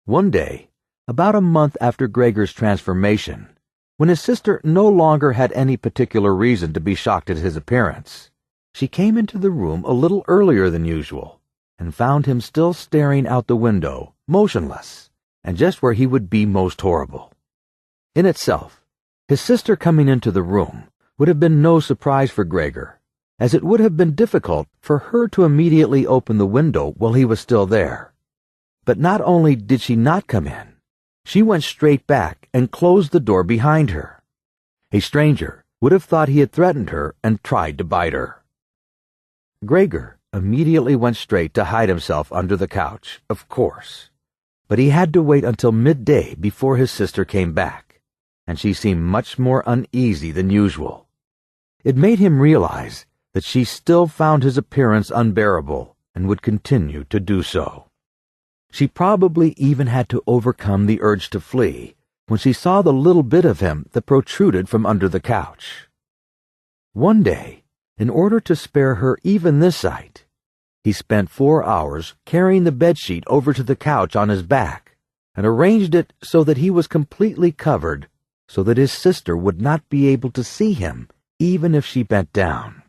One day, about a month after Gregor's transformation, when his sister no longer had any particular reason to be shocked at his appearance, she came into the room a little earlier than usual and found him still staring out the window, motionless, and just where he would be most horrible. In itself, his sister coming into the room would have been no surprise for Gregor, as it would have been difficult for her to immediately open the window while he was still there. But not only did she not come in, she went straight back and closed the door behind her. A stranger would have thought he had threatened her and tried to bite her. Gregor immediately went straight to hide himself under the couch, of course, but he had to wait until midday before his sister came back, and she seemed much more uneasy than usual. It made him realize that she still found his appearance unbearable and would continue to do so. She probably even had to overcome the urge to flee when she saw the little bit of him that protruded from under the couch. One day, in order to spare her even this sight, he spent 4 hours carrying the bedsheet over to the couch on his back and arranged it so that he was completely covered, so that his sister would not be able to see him even if she bent down.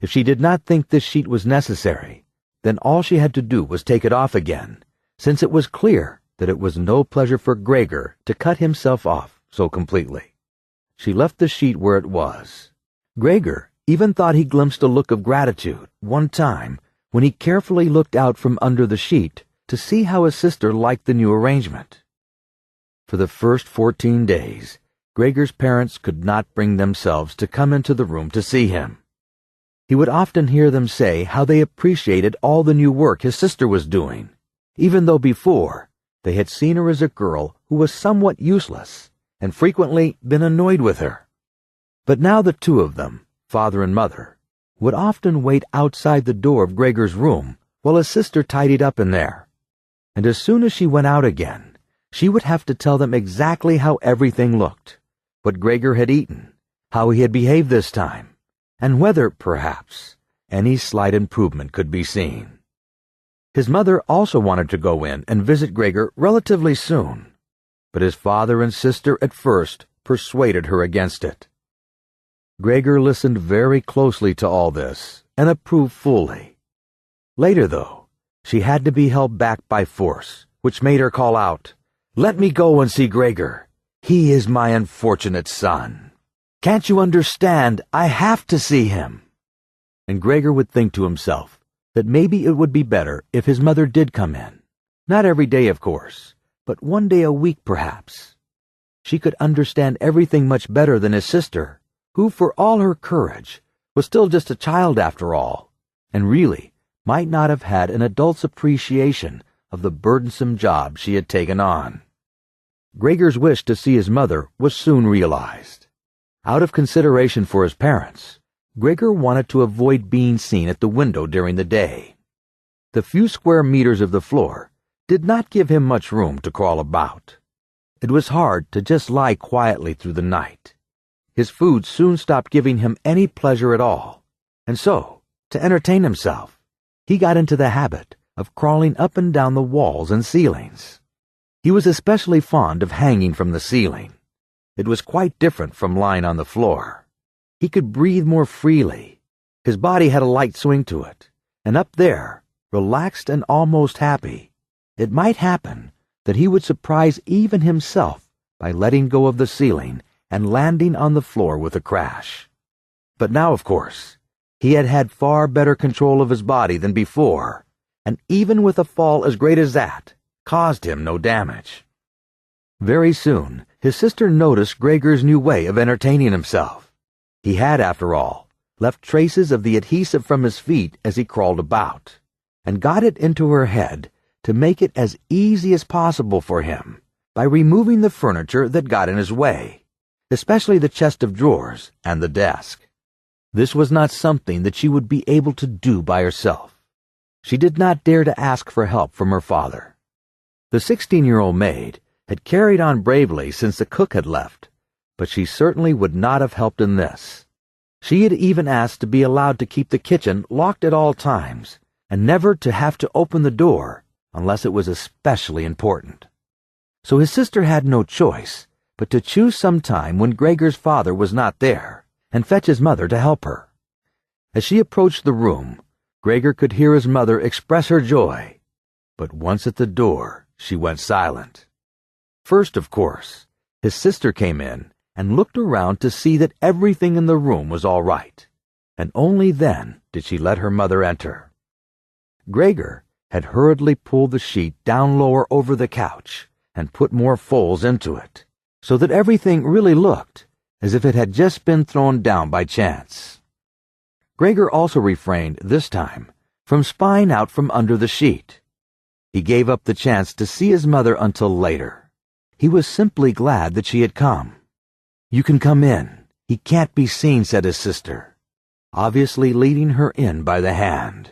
If she did not think this sheet was necessary, then all she had to do was take it off again, since it was clear that it was no pleasure for Gregor to cut himself off so completely. She left the sheet where it was. Gregor even thought he glimpsed a look of gratitude one time when he carefully looked out from under the sheet to see how his sister liked the new arrangement. For the first 14 days, Gregor's parents could not bring themselves to come into the room to see him. He would often hear them say how they appreciated all the new work his sister was doing, even though before they had seen her as a girl who was somewhat useless and frequently been annoyed with her. But now the two of them, father and mother, would often wait outside the door of Gregor's room while his sister tidied up in there. And as soon as she went out again, she would have to tell them exactly how everything looked, what Gregor had eaten, how he had behaved this time, and whether, perhaps, any slight improvement could be seen. His mother also wanted to go in and visit Gregor relatively soon, but his father and sister at first persuaded her against it. Gregor listened very closely to all this and approved fully. Later, though, she had to be held back by force, which made her call out, "Let me go and see Gregor. He is my unfortunate son. Can't you understand? I have to see him." And Gregor would think to himself that maybe it would be better if his mother did come in. Not every day, of course, but one day a week perhaps. She could understand everything much better than his sister, who, for all her courage, was still just a child after all, and really might not have had an adult's appreciation of the burdensome job she had taken on. Gregor's wish to see his mother was soon realized. Out of consideration for his parents, Gregor wanted to avoid being seen at the window during the day. The few square meters of the floor did not give him much room to crawl about. It was hard to just lie quietly through the night. His food soon stopped giving him any pleasure at all, and so, to entertain himself, he got into the habit of crawling up and down the walls and ceilings. He was especially fond of hanging from the ceiling. It was quite different from lying on the floor. He could breathe more freely. His body had a light swing to it, and up there, relaxed and almost happy, it might happen that he would surprise even himself by letting go of the ceiling and landing on the floor with a crash. But now, of course, he had had far better control of his body than before, and even with a fall as great as that, caused him no damage. Very soon, his sister noticed Gregor's new way of entertaining himself. He had, after all, left traces of the adhesive from his feet as he crawled about, and got it into her head to make it as easy as possible for him by removing the furniture that got in his way, especially the chest of drawers and the desk. This was not something that she would be able to do by herself. She did not dare to ask for help from her father. The 16-year-old maid had carried on bravely since the cook had left, but she certainly would not have helped in this. She had even asked to be allowed to keep the kitchen locked at all times, and never to have to open the door unless it was especially important. So his sister had no choice but to choose some time when Gregor's father was not there and fetch his mother to help her. As she approached the room, Gregor could hear his mother express her joy, but once at the door, she went silent. First, of course, his sister came in and looked around to see that everything in the room was all right, and only then did she let her mother enter. Gregor had hurriedly pulled the sheet down lower over the couch and put more folds into it, so that everything really looked as if it had just been thrown down by chance. Gregor also refrained, this time, from spying out from under the sheet. He gave up the chance to see his mother until later. He was simply glad that she had come. "You can come in. He can't be seen," said his sister, obviously leading her in by the hand.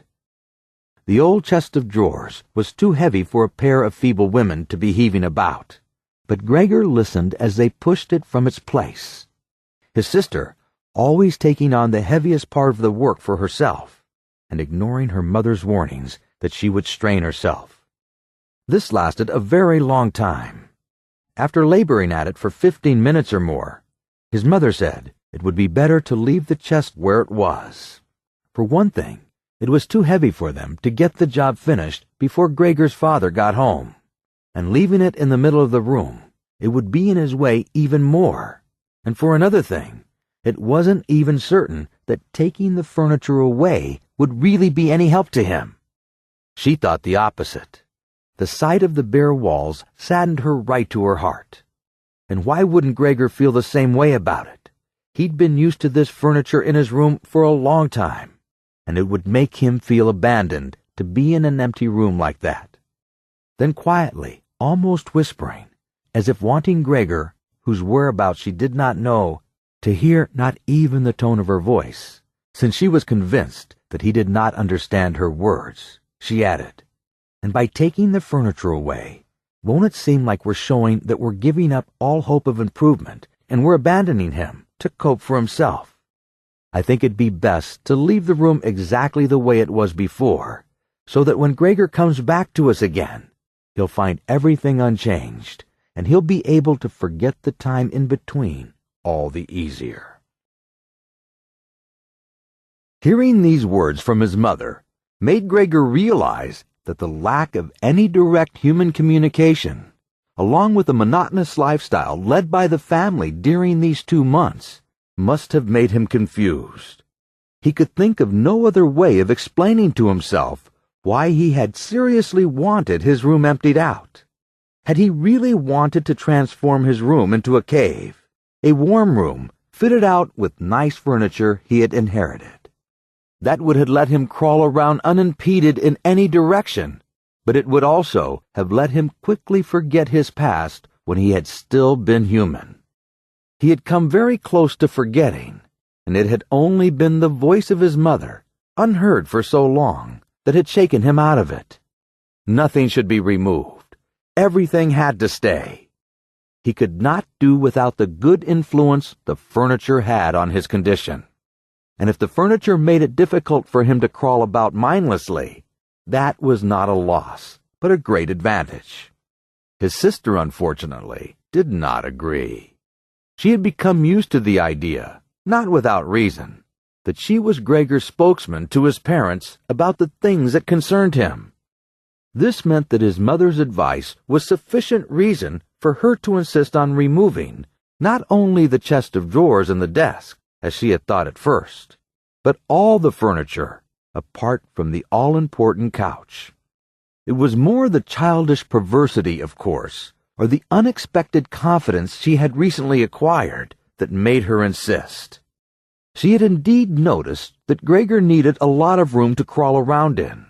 The old chest of drawers was too heavy for a pair of feeble women to be heaving about, but Gregor listened as they pushed it from its place. His sister, always taking on the heaviest part of the work for herself, and ignoring her mother's warnings that she would strain herself. This lasted a very long time. After laboring at it for 15 minutes or more, his mother said it would be better to leave the chest where it was. For one thing, it was too heavy for them to get the job finished before Gregor's father got home, and leaving it in the middle of the room, it would be in his way even more. And for another thing, it wasn't even certain that taking the furniture away would really be any help to him. She thought the opposite. The sight of the bare walls saddened her right to her heart. And why wouldn't Gregor feel the same way about it? He'd been used to this furniture in his room for a long time, and it would make him feel abandoned to be in an empty room like that. Then quietly, almost whispering, as if wanting Gregor, whose whereabouts she did not know, to hear not even the tone of her voice, since she was convinced that he did not understand her words, she added, "And by taking the furniture away, won't it seem like we're showing that we're giving up all hope of improvement and we're abandoning him to cope for himself? I think it'd be best to leave the room exactly the way it was before, so that when Gregor comes back to us again, he'll find everything unchanged, and he'll be able to forget the time in between all the easier." Hearing these words from his mother made Gregor realize that the lack of any direct human communication, along with the monotonous lifestyle led by the family during these 2 months, must have made him confused. He could think of no other way of explaining to himself why he had seriously wanted his room emptied out. Had he really wanted to transform his room into a cave, a warm room fitted out with nice furniture he had inherited? That would have let him crawl around unimpeded in any direction, but it would also have let him quickly forget his past when he had still been human. He had come very close to forgetting, and it had only been the voice of his mother, unheard for so long, that had shaken him out of it. Nothing should be removed. Everything had to stay. He could not do without the good influence the furniture had on his condition. And if the furniture made it difficult for him to crawl about mindlessly, that was not a loss, but a great advantage. His sister, unfortunately, did not agree. She had become used to the idea, not without reason, that she was Gregor's spokesman to his parents about the things that concerned him. This meant that his mother's advice was sufficient reason for her to insist on removing not only the chest of drawers and the desk, as she had thought at first, but all the furniture, apart from the all-important couch. It was more the childish perversity, of course, or the unexpected confidence she had recently acquired that made her insist. She had indeed noticed that Gregor needed a lot of room to crawl around in,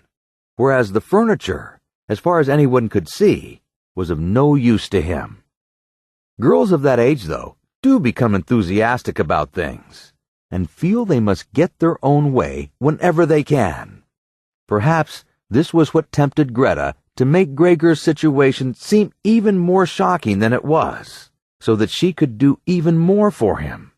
whereas the furniture, as far as anyone could see, was of no use to him. Girls of that age, though, do become enthusiastic about things, and feel they must get their own way whenever they can. Perhaps this was what tempted Greta to make Gregor's situation seem even more shocking than it was, so that she could do even more for him.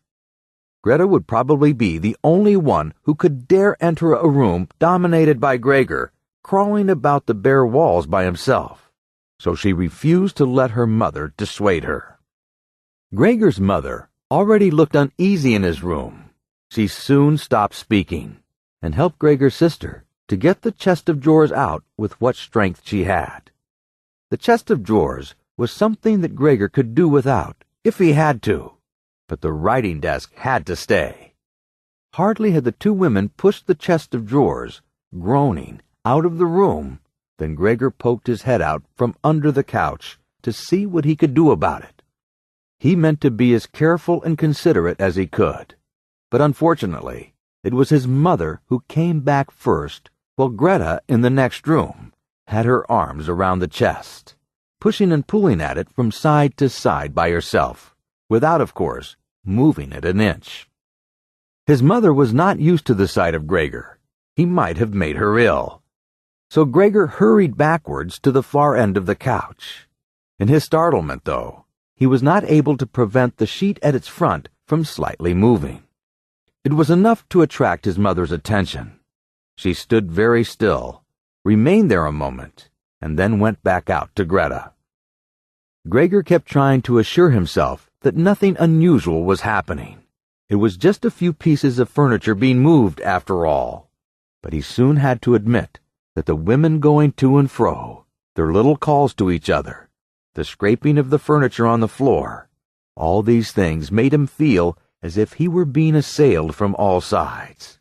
Greta would probably be the only one who could dare enter a room dominated by Gregor, crawling about the bare walls by himself, so she refused to let her mother dissuade her. Gregor's mother already looked uneasy in his room. She soon stopped speaking and helped Gregor's sister to get the chest of drawers out with what strength she had. The chest of drawers was something that Gregor could do without, if he had to, but the writing desk had to stay. Hardly had the two women pushed the chest of drawers, groaning, out of the room, than Gregor poked his head out from under the couch to see what he could do about it. He meant to be as careful and considerate as he could, but unfortunately, it was his mother who came back first, while Greta, in the next room, had her arms around the chest, pushing and pulling at it from side to side by herself, without, of course, moving it an inch. His mother was not used to the sight of Gregor. He might have made her ill. So Gregor hurried backwards to the far end of the couch. In his startlement, though, he was not able to prevent the sheet at its front from slightly moving. It was enough to attract his mother's attention. She stood very still, remained there a moment, and then went back out to Greta. Gregor kept trying to assure himself that nothing unusual was happening. It was just a few pieces of furniture being moved after all. But he soon had to admit that the women going to and fro, their little calls to each other, the scraping of the furniture on the floor, all these things made him feel as if he were being assailed from all sides.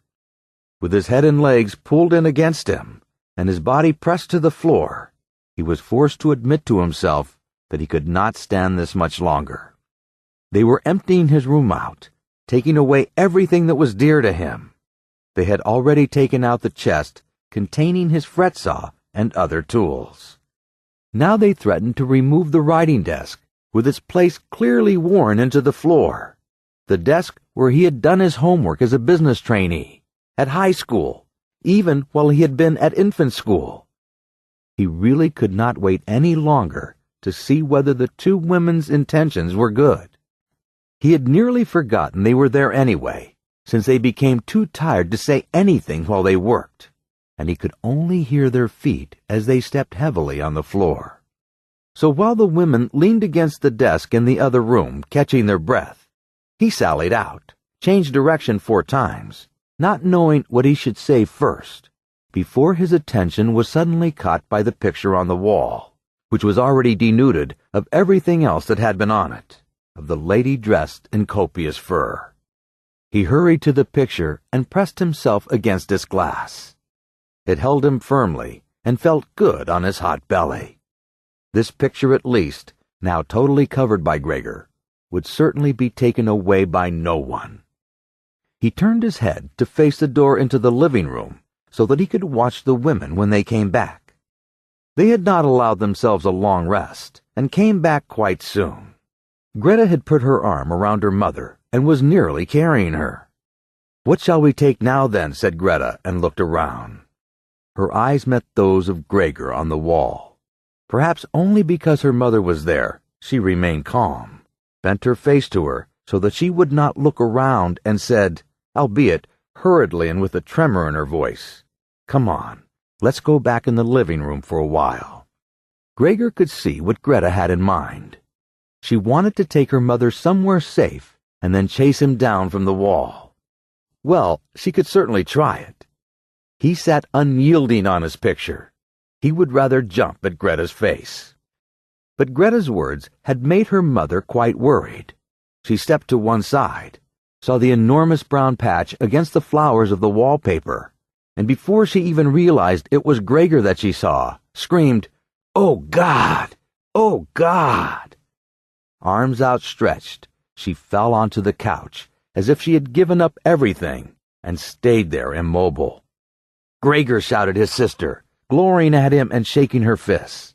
With his head and legs pulled in against him, and his body pressed to the floor, he was forced to admit to himself that he could not stand this much longer. They were emptying his room out, taking away everything that was dear to him. They had already taken out the chest containing his fret saw and other tools. Now they threatened to remove the writing desk, with its place clearly worn into the floor, the desk where he had done his homework as a business trainee, at high school, even while he had been at infant school. He really could not wait any longer to see whether the two women's intentions were good. He had nearly forgotten they were there anyway, since they became too tired to say anything while they worked, and he could only hear their feet as they stepped heavily on the floor. So while the women leaned against the desk in the other room, catching their breath, he sallied out, changed direction 4 times, not knowing what he should say first, before his attention was suddenly caught by the picture on the wall, which was already denuded of everything else that had been on it, of the lady dressed in copious fur. He hurried to the picture and pressed himself against its glass. It held him firmly and felt good on his hot belly. This picture, at least, now totally covered by Gregor, would certainly be taken away by no one. He turned his head to face the door into the living room so that he could watch the women when they came back. They had not allowed themselves a long rest and came back quite soon. Greta had put her arm around her mother and was nearly carrying her. "What shall we take now, then?" said Greta, and looked around. Her eyes met those of Gregor on the wall. Perhaps only because her mother was there, she remained calm, bent her face to her so that she would not look around, and said, albeit hurriedly and with a tremor in her voice, "Come on, let's go back in the living room for a while." Gregor could see what Greta had in mind. She wanted to take her mother somewhere safe and then chase him down from the wall. Well, she could certainly try it. He sat unyielding on his picture. He would rather jump at Greta's face. But Greta's words had made her mother quite worried. She stepped to one side, saw the enormous brown patch against the flowers of the wallpaper, and before she even realized it was Gregor that she saw, screamed, "Oh, God! Oh, God!" Arms outstretched, she fell onto the couch, as if she had given up everything, and stayed there immobile. "Gregor!" shouted his sister, glorying at him and shaking her fists.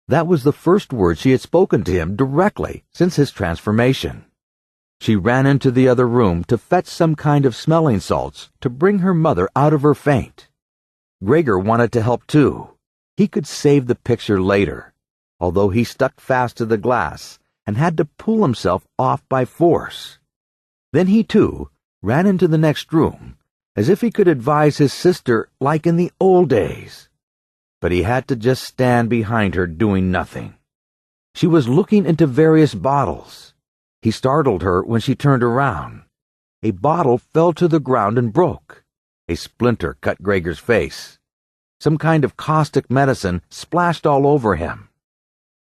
That was the first word she had spoken to him directly since his transformation. She ran into the other room to fetch some kind of smelling salts to bring her mother out of her faint. Gregor wanted to help too. He could save the picture later, although he stuck fast to the glass and had to pull himself off by force. Then he, too, ran into the next room, as if he could advise his sister like in the old days. but he had to just stand behind her doing nothing. She was looking into various bottles. He startled her when she turned around. A bottle fell to the ground and broke. A splinter cut Gregor's face. Some kind of caustic medicine splashed all over him.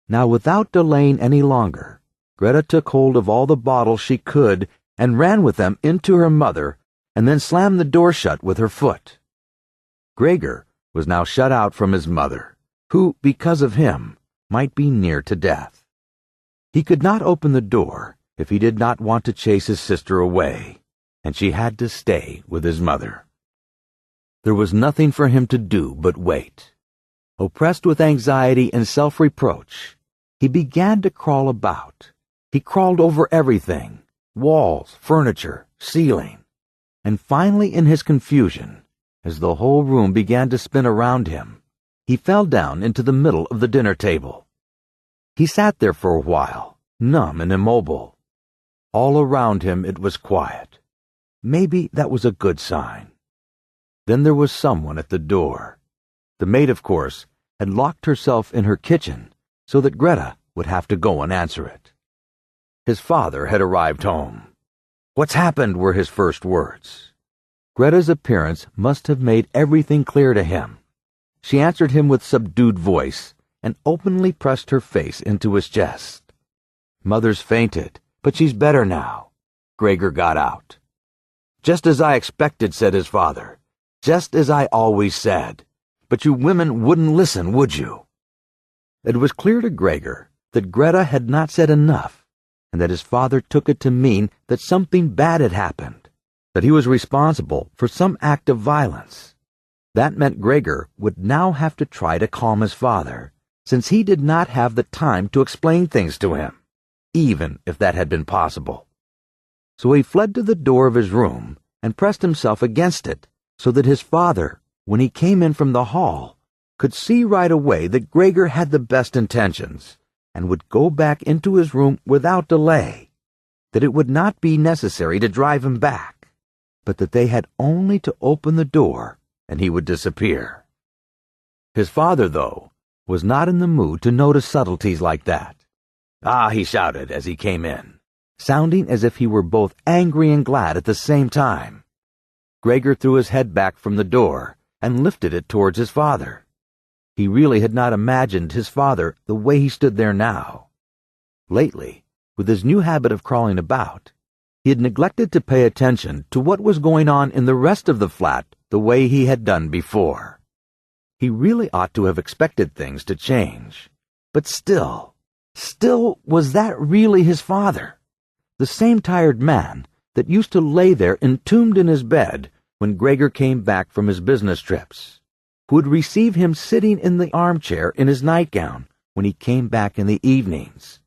Now, without delaying any longer, Greta took hold of all the bottles she could and ran with them into her mother, and then slammed the door shut with her foot. Gregor was now shut out from his mother, who, because of him, might be near to death. He could not open the door if he did not want to chase his sister away, and she had to stay with his mother. There was nothing for him to do but wait. Oppressed with anxiety and self-reproach, he began to crawl about. He crawled over everything, walls, furniture, ceiling, and finally, in his confusion, as the whole room began to spin around him, he fell down into the middle of the dinner table. He sat there for a while, numb and immobile. All around him it was quiet. Maybe that was a good sign. Then there was someone at the door. The maid, of course, had locked herself in her kitchen so that Greta would have to go and answer it. His father had arrived home. "What's happened?" were his first words. Greta's appearance must have made everything clear to him. She answered him with subdued voice and openly pressed her face into his chest. "Mother's fainted, but she's better now." Gregor got out. "Just as I expected," said his father. "Just as I always said. But you women wouldn't listen, would you?" It was clear to Gregor that Greta had not said enough, and that his father took it to mean that something bad had happened, that he was responsible for some act of violence. That meant Gregor would now have to try to calm his father, since he did not have the time to explain things to him, even if that had been possible. So he fled to the door of his room and pressed himself against it, so that his father, when he came in from the hall, could see right away that Gregor had the best intentions, and would go back into his room without delay, that it would not be necessary to drive him back, but that they had only to open the door and he would disappear. His father, though, was not in the mood to notice subtleties like that. "Ah," he shouted as he came in, sounding as if he were both angry and glad at the same time. Gregor threw his head back from the door and lifted it towards his father. He really had not imagined his father the way he stood there now. Lately, with his new habit of crawling about, he had neglected to pay attention to what was going on in the rest of the flat the way he had done before. He really ought to have expected things to change. But still, was that really his father? The same tired man that used to lay there entombed in his bed when Gregor came back from his business trips, who would receive him sitting in the armchair in his nightgown when he came back in the evenings,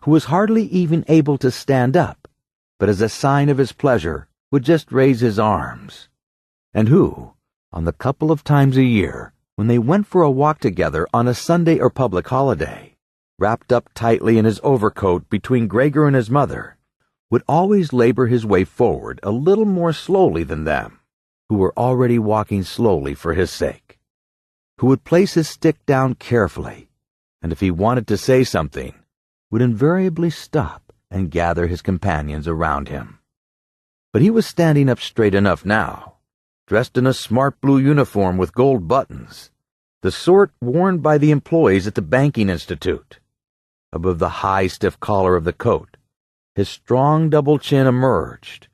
who was hardly even able to stand up, but as a sign of his pleasure would just raise his arms, and who, on the couple of times a year when they went for a walk together on a Sunday or public holiday, wrapped up tightly in his overcoat between Gregor and his mother, would always labor his way forward a little more slowly than them, who were already walking slowly for his sake, who would place his stick down carefully, and if he wanted to say something, would invariably stop and gather his companions around him. But he was standing up straight enough now, dressed in a smart blue uniform with gold buttons, the sort worn by the employees at the banking institute. Above the high, stiff collar of the coat, his strong double chin emerged.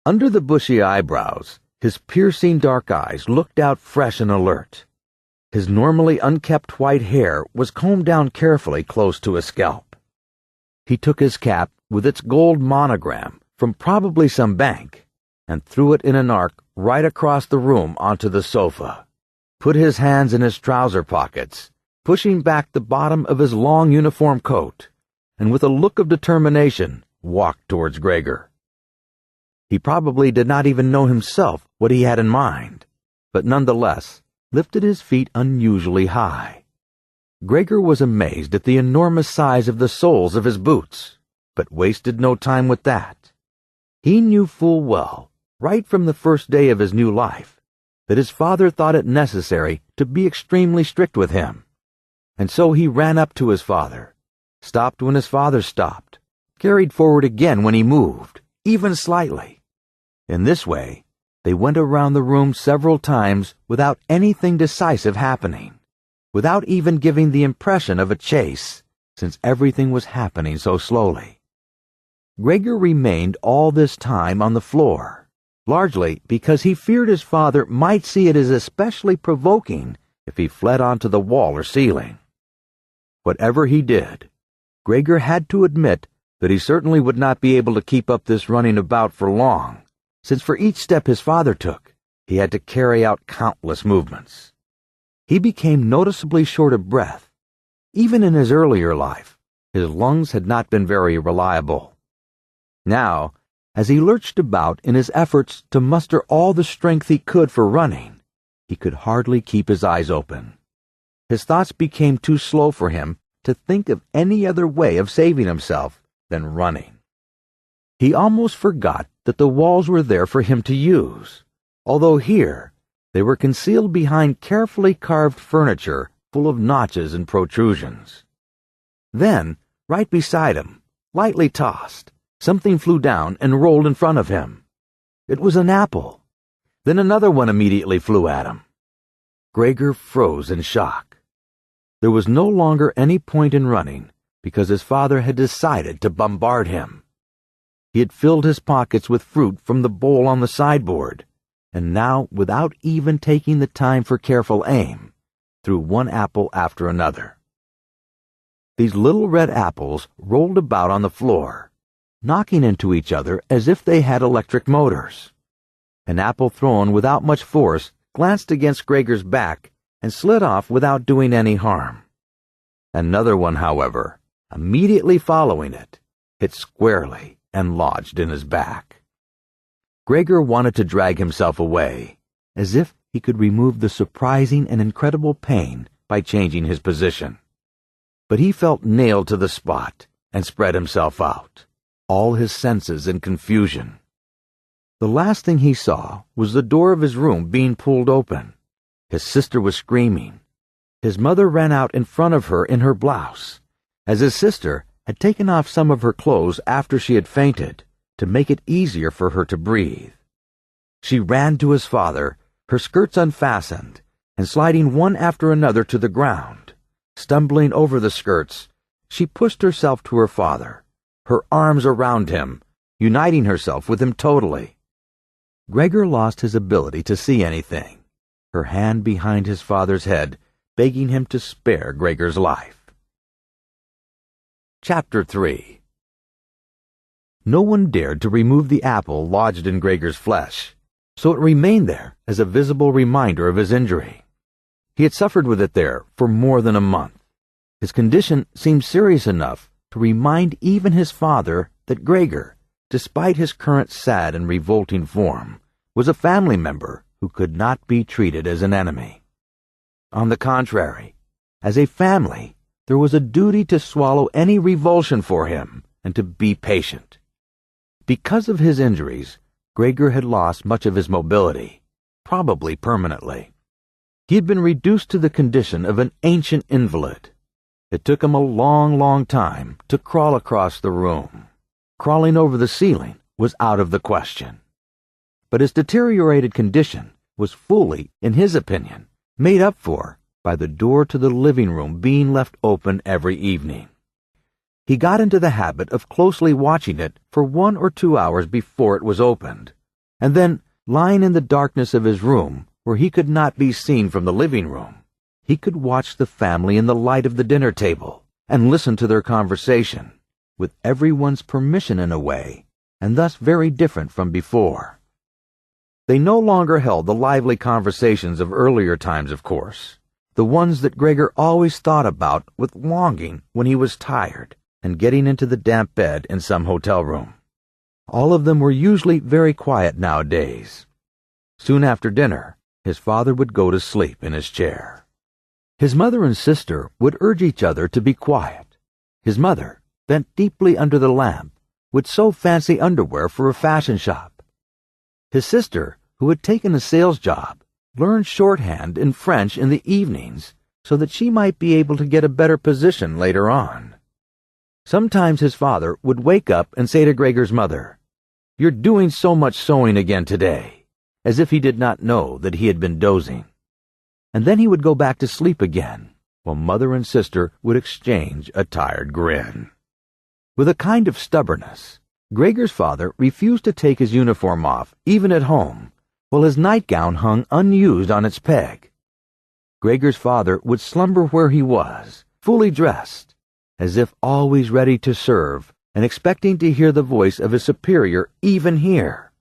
Under the bushy eyebrows, his piercing dark eyes looked out fresh and alert. His normally unkempt white hair was combed down carefully close to his scalp. He took his cap with its gold monogram from probably some bank and threw it in an arc right across the room onto the sofa, put his hands in his trouser pockets, pushing back the bottom of his long uniform coat, and with a look of determination walked towards Gregor. He probably did not even know himself what he had in mind, but nonetheless lifted his feet unusually high. Gregor was amazed at the enormous size of the soles of his boots, but wasted no time with that. He knew full well, right from the first day of his new life, that his father thought it necessary to be extremely strict with him. And so he ran up to his father, stopped when his father stopped, carried forward again when he moved, even slightly. In this way, they went around the room several times without anything decisive happening, without even giving the impression of a chase, since everything was happening so slowly. Gregor remained all this time on the floor, largely because he feared his father might see it as especially provoking if he fled onto the wall or ceiling. Whatever he did, Gregor had to admit that he certainly would not be able to keep up this running about for long, since for each step his father took, he had to carry out countless movements. He became noticeably short of breath. Even in his earlier life, his lungs had not been very reliable. Now, as he lurched about in his efforts to muster all the strength he could for running, he could hardly keep his eyes open. His thoughts became too slow for him to think of any other way of saving himself than running. He almost forgot that the walls were there for him to use, although here they were concealed behind carefully carved furniture full of notches and protrusions. Then, right beside him, lightly tossed, something flew down and rolled in front of him. It was an apple. Then another one immediately flew at him. Gregor froze in shock. There was no longer any point in running because his father had decided to bombard him. He had filled his pockets with fruit from the bowl on the sideboard, and now, without even taking the time for careful aim, threw one apple after another. These little red apples rolled about on the floor, knocking into each other as if they had electric motors. An apple thrown without much force glanced against Gregor's back and slid off without doing any harm. Another one, however, immediately following it, hit squarely and lodged in his back. Gregor wanted to drag himself away, as if he could remove the surprising and incredible pain by changing his position. But he felt nailed to the spot and spread himself out, all his senses in confusion. The last thing he saw was the door of his room being pulled open. His sister was screaming. His mother ran out in front of her in her blouse, as his sister had taken off some of her clothes after she had fainted to make it easier for her to breathe. She ran to his father, her skirts unfastened, and sliding one after another to the ground. Stumbling over the skirts, she pushed herself to her father, her arms around him, uniting herself with him totally. Gregor lost his ability to see anything, her hand behind his father's head, begging him to spare Gregor's life. Chapter 3. No one dared to remove the apple lodged in Gregor's flesh, so it remained there as a visible reminder of his injury. He had suffered with it there for more than a month. His condition seemed serious enough to remind even his father that Gregor, despite his current sad and revolting form, was a family member who could not be treated as an enemy. On the contrary, as a family, there was a duty to swallow any revulsion for him and to be patient. Because of his injuries, Gregor had lost much of his mobility, probably permanently. He had been reduced to the condition of an ancient invalid. It took him a long time to crawl across the room. Crawling over the ceiling was out of the question. But his deteriorated condition was fully, in his opinion, made up for by the door to the living room being left open every evening. He got into the habit of closely watching it for 1 or 2 hours before it was opened, and then, lying in the darkness of his room, where he could not be seen from the living room, he could watch the family in the light of the dinner table and listen to their conversation, with everyone's permission in a way, and thus very different from before. They no longer held the lively conversations of earlier times, of course, the ones that Gregor always thought about with longing when he was tired and getting into the damp bed in some hotel room. All of them were usually very quiet nowadays. Soon after dinner, his father would go to sleep in his chair. His mother and sister would urge each other to be quiet. His mother, bent deeply under the lamp, would sew fancy underwear for a fashion shop. His sister, who had taken a sales job, learn shorthand and French in the evenings so that she might be able to get a better position later on. Sometimes his father would wake up and say to Gregor's mother, "You're doing so much sewing again today," as if he did not know that he had been dozing. And then he would go back to sleep again, while mother and sister would exchange a tired grin. With a kind of stubbornness, Gregor's father refused to take his uniform off, even at home, while his nightgown hung unused on its peg. Gregor's father would slumber where he was, fully dressed, as if always ready to serve and expecting to hear the voice of his superior even here.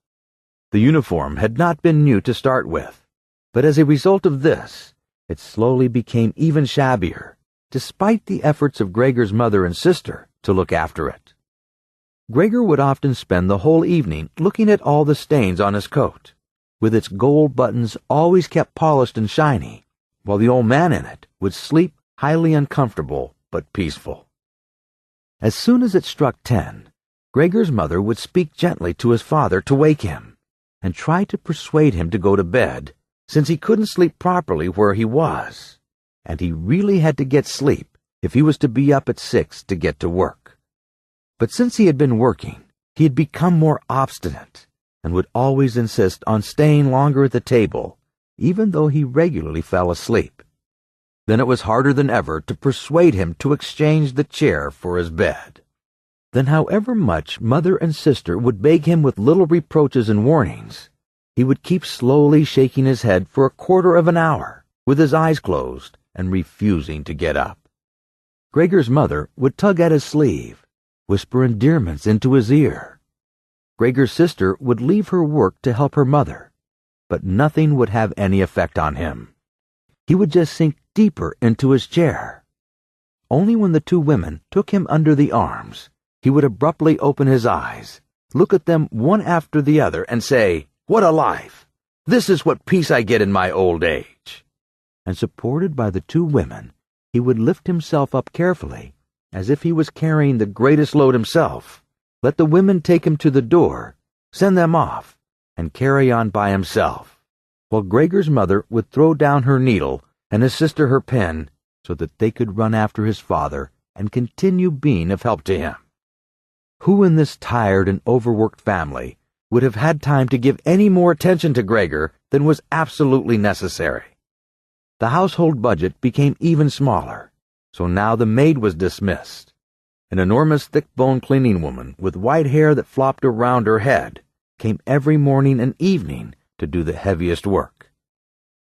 The uniform had not been new to start with, but as a result of this, it slowly became even shabbier, despite the efforts of Gregor's mother and sister to look after it. Gregor would often spend the whole evening looking at all the stains on his coat, with its gold buttons always kept polished and shiny, while the old man in it would sleep highly uncomfortable but peaceful. As soon as it struck 10, Gregor's mother would speak gently to his father to wake him, and try to persuade him to go to bed, since he couldn't sleep properly where he was, and he really had to get sleep if he was to be up at 6 to get to work. But since he had been working, he had become more obstinate, and would always insist on staying longer at the table, even though he regularly fell asleep. Then it was harder than ever to persuade him to exchange the chair for his bed. Then however much mother and sister would beg him with little reproaches and warnings, he would keep slowly shaking his head for a quarter of an hour, with his eyes closed and refusing to get up. Gregor's mother would tug at his sleeve, whisper endearments into his ear. Gregor's sister would leave her work to help her mother, but nothing would have any effect on him. He would just sink deeper into his chair. Only when the two women took him under the arms, he would abruptly open his eyes, look at them one after the other, and say, "What a life! This is what peace I get in my old age." And supported by the two women, he would lift himself up carefully, as if he was carrying the greatest load himself, let the women take him to the door, send them off, and carry on by himself, while Gregor's mother would throw down her needle and his sister her pen so that they could run after his father and continue being of help to him. Who in this tired and overworked family would have had time to give any more attention to Gregor than was absolutely necessary? The household budget became even smaller, so now the maid was dismissed. An enormous thick-boned cleaning woman with white hair that flopped around her head came every morning and evening to do the heaviest work.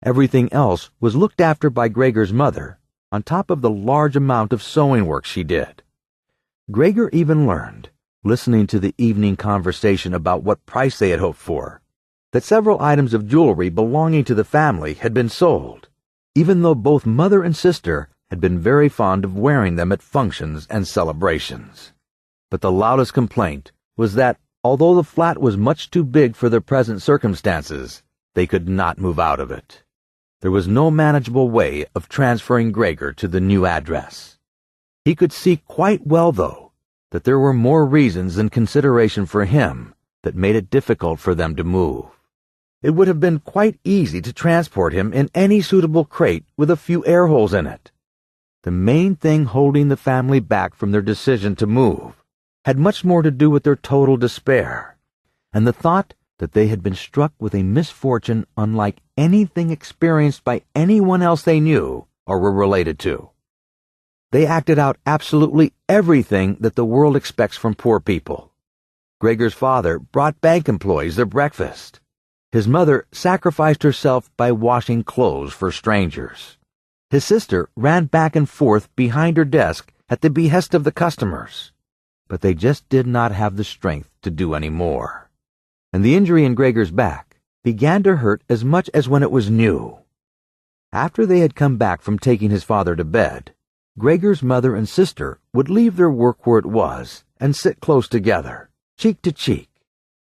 Everything else was looked after by Gregor's mother, on top of the large amount of sewing work she did. Gregor even learned, listening to the evening conversation about what price they had hoped for, that several items of jewelry belonging to the family had been sold, even though both mother and sister had been very fond of wearing them at functions and celebrations. But the loudest complaint was that, although the flat was much too big for their present circumstances, they could not move out of it. There was no manageable way of transferring Gregor to the new address. He could see quite well, though, that there were more reasons than consideration for him that made it difficult for them to move. It would have been quite easy to transport him in any suitable crate with a few air holes in it. The main thing holding the family back from their decision to move had much more to do with their total despair, and the thought that they had been struck with a misfortune unlike anything experienced by anyone else they knew or were related to. They acted out absolutely everything that the world expects from poor people. Gregor's father brought bank employees their breakfast. His mother sacrificed herself by washing clothes for strangers. His sister ran back and forth behind her desk at the behest of the customers. But they just did not have the strength to do any more. And the injury in Gregor's back began to hurt as much as when it was new. After they had come back from taking his father to bed, Gregor's mother and sister would leave their work where it was and sit close together, cheek to cheek.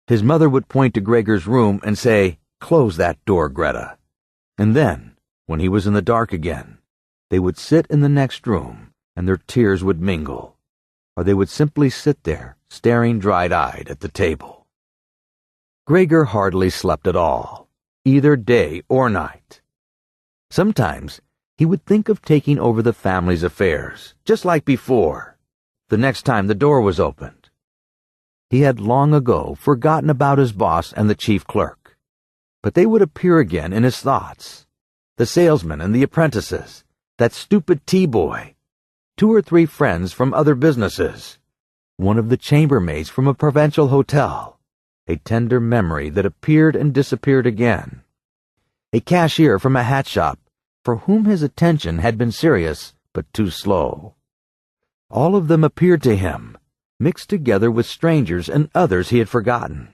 His mother would point to Gregor's room and say, "Close that door, Greta." And then, when he was in the dark again, they would sit in the next room and their tears would mingle, or they would simply sit there, staring dried-eyed at the table. Gregor hardly slept at all. either day or night. Sometimes he would think of taking over the family's affairs, just like before, the next time the door was opened. He had long ago forgotten about his boss and the chief clerk, but they would appear again in his thoughts. The salesman and the apprentices, that stupid tea boy, 2 or 3 friends from other businesses, one of the chambermaids from a provincial hotel, a tender memory that appeared and disappeared again, a cashier from a hat shop for whom his attention had been serious but too slow. All of them appeared to him, mixed together with strangers and others he had forgotten.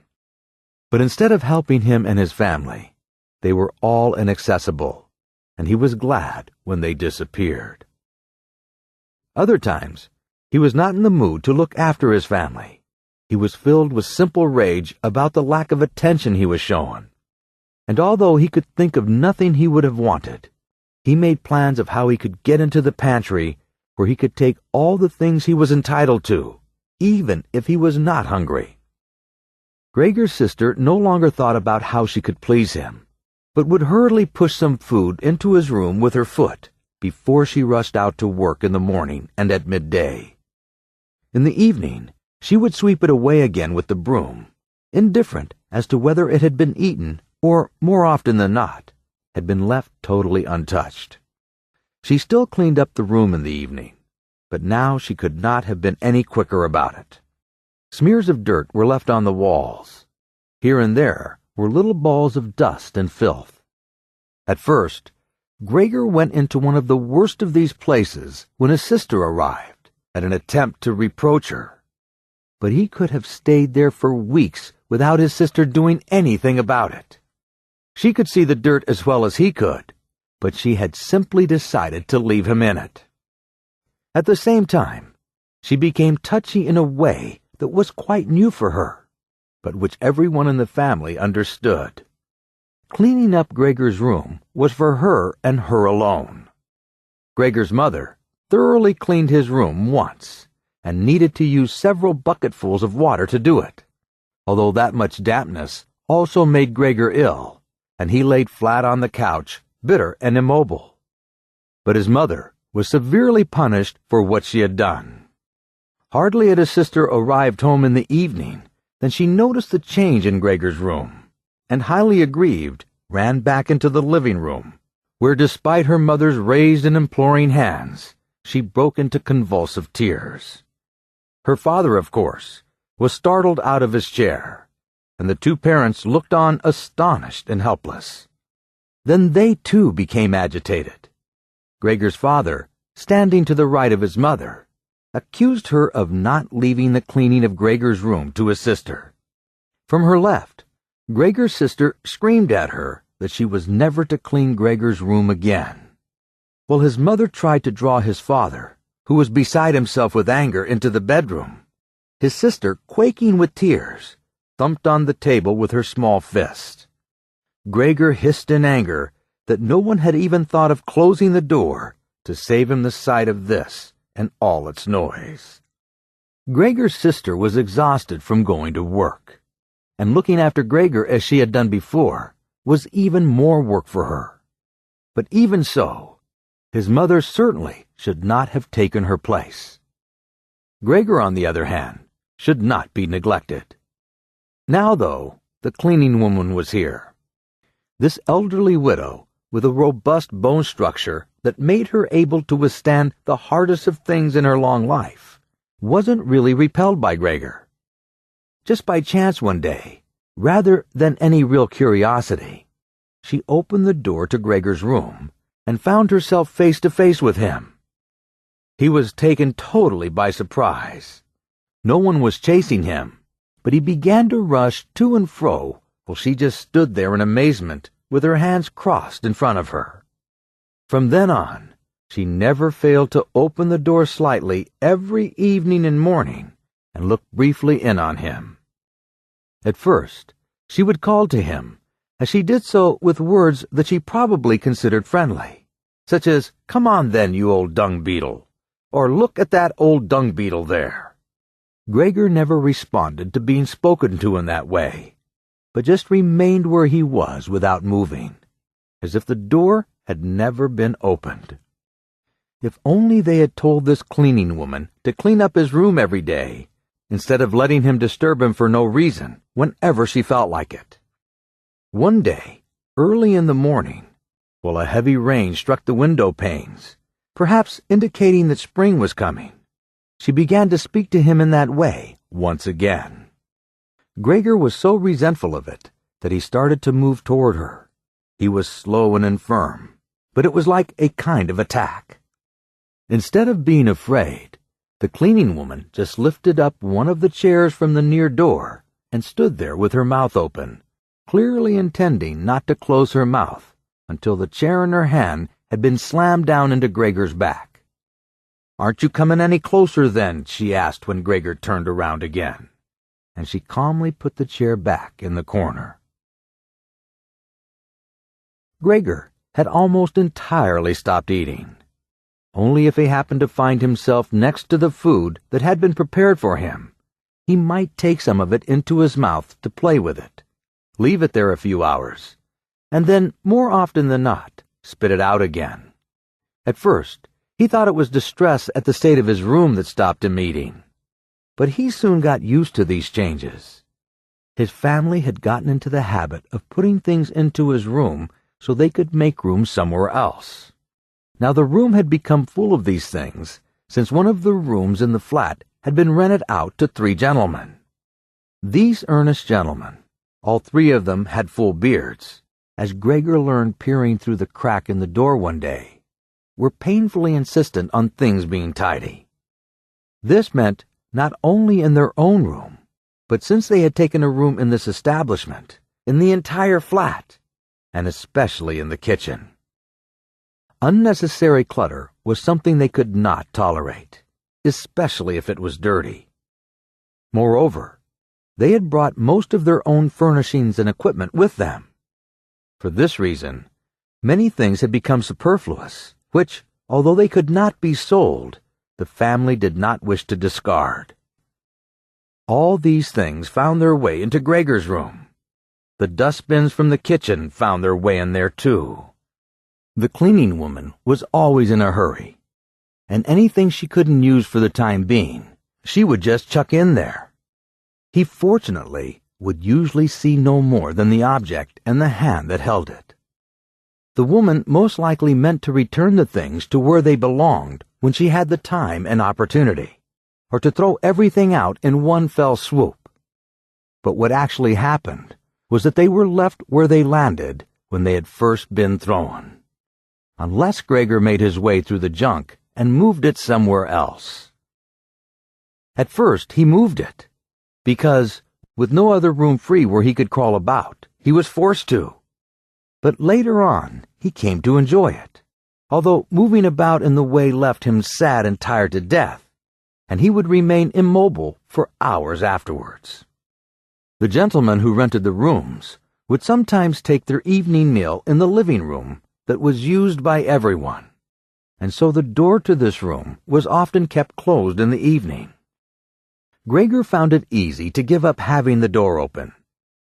But instead of helping him and his family, they were all inaccessible, and he was glad when they disappeared. Other times, he was not in the mood to look after his family. He was filled with simple rage about the lack of attention he was shown. And although he could think of nothing he would have wanted, he made plans of how he could get into the pantry where he could take all the things he was entitled to, even if he was not hungry. Gregor's sister no longer thought about how she could please him, but would hurriedly push some food into his room with her foot before she rushed out to work in the morning and at midday. In the evening, she would sweep it away again with the broom, indifferent as to whether it had been eaten or, more often than not, had been left totally untouched. She still cleaned up the room in the evening, but now she could not have been any quicker about it. Smears of dirt were left on the walls. Here and there were little balls of dust and filth. At first, Gregor went into one of the worst of these places when his sister arrived, at an attempt to reproach her. But he could have stayed there for weeks without his sister doing anything about it. She could see the dirt as well as he could, but she had simply decided to leave him in it. At the same time, she became touchy in a way that was quite new for her, but which everyone in the family understood. Cleaning up Gregor's room was for her and her alone. Gregor's mother thoroughly cleaned his room once, and needed to use several bucketfuls of water to do it, although that much dampness also made Gregor ill, and he laid flat on the couch, bitter and immobile. But his mother was severely punished for what she had done. Hardly had his sister arrived home in the evening than she noticed the change in Gregor's room, and highly aggrieved, ran back into the living room, where despite her mother's raised and imploring hands, she broke into convulsive tears. Her father, of course, was startled out of his chair, and the 2 parents looked on astonished and helpless. Then they too became agitated. Gregor's father, standing to the right of his mother, accused her of not leaving the cleaning of Gregor's room to his sister. From her left, Gregor's sister screamed at her that she was never to clean Gregor's room again, while his mother tried to draw his father, who was beside himself with anger, into the bedroom. His sister, quaking with tears, thumped on the table with her small fist. Gregor hissed in anger that no one had even thought of closing the door to save him the sight of this and all its noise. Gregor's sister was exhausted from going to work, and looking after Gregor as she had done before was even more work for her. But even so, his mother certainly should not have taken her place. Gregor, on the other hand, should not be neglected. Now, though, the cleaning woman was here. This elderly widow, with a robust bone structure that made her able to withstand the hardest of things in her long life, wasn't really repelled by Gregor. Just by chance one day, rather than any real curiosity, she opened the door to Gregor's room and found herself face to face with him. He was taken totally by surprise. No one was chasing him, but he began to rush to and fro while she just stood there in amazement with her hands crossed in front of her. From then on, she never failed to open the door slightly every evening and morning and look briefly in on him. At first, she would call to him, as she did so with words that she probably considered friendly, such as, "Come on then, you old dung beetle," or "Look at that old dung beetle there." Gregor never responded to being spoken to in that way, but just remained where he was without moving, as if the door had never been opened. If only they had told this cleaning woman to clean up his room every day, instead of letting him disturb him for no reason, whenever she felt like it. One day, early in the morning, while a heavy rain struck the window panes, perhaps indicating that spring was coming, she began to speak to him in that way once again. Gregor was so resentful of it that he started to move toward her. He was slow and infirm, but it was like a kind of attack. Instead of being afraid, the cleaning woman just lifted up one of the chairs from the near door and stood there with her mouth open, clearly intending not to close her mouth until the chair in her hand had been slammed down into Gregor's back. "Aren't you coming any closer then?" she asked when Gregor turned around again, and she calmly put the chair back in the corner. Gregor had almost entirely stopped eating. Only if he happened to find himself next to the food that had been prepared for him, he might take some of it into his mouth to play with it, leave it there a few hours, and then, more often than not, spit it out again. At first, he thought it was distress at the state of his room that stopped him eating, but he soon got used to these changes. His family had gotten into the habit of putting things into his room so they could make room somewhere else. Now the room had become full of these things since one of the rooms in the flat had been rented out to 3 gentlemen. These earnest gentlemen, all 3 of them had full beards, as Gregor learned peering through the crack in the door one day, were painfully insistent on things being tidy. This meant not only in their own room, but since they had taken a room in this establishment, in the entire flat, and especially in the kitchen. Unnecessary clutter was something they could not tolerate, especially if it was dirty. Moreover, they had brought most of their own furnishings and equipment with them. For this reason, many things had become superfluous, which, although they could not be sold, the family did not wish to discard. All these things found their way into Gregor's room. The dustbins from the kitchen found their way in there too. The cleaning woman was always in a hurry, and anything she couldn't use for the time being, she would just chuck in there. He fortunately would usually see no more than the object and the hand that held it. The woman most likely meant to return the things to where they belonged when she had the time and opportunity, or to throw everything out in one fell swoop. But what actually happened was that they were left where they landed when they had first been thrown, unless Gregor made his way through the junk and moved it somewhere else. At first he moved it, because, with no other room free where he could crawl about, he was forced to. But later on he came to enjoy it, although moving about in the way left him sad and tired to death, and he would remain immobile for hours afterwards. The gentlemen who rented the rooms would sometimes take their evening meal in the living room that was used by everyone, and so the door to this room was often kept closed in the evening. Gregor found it easy to give up having the door open.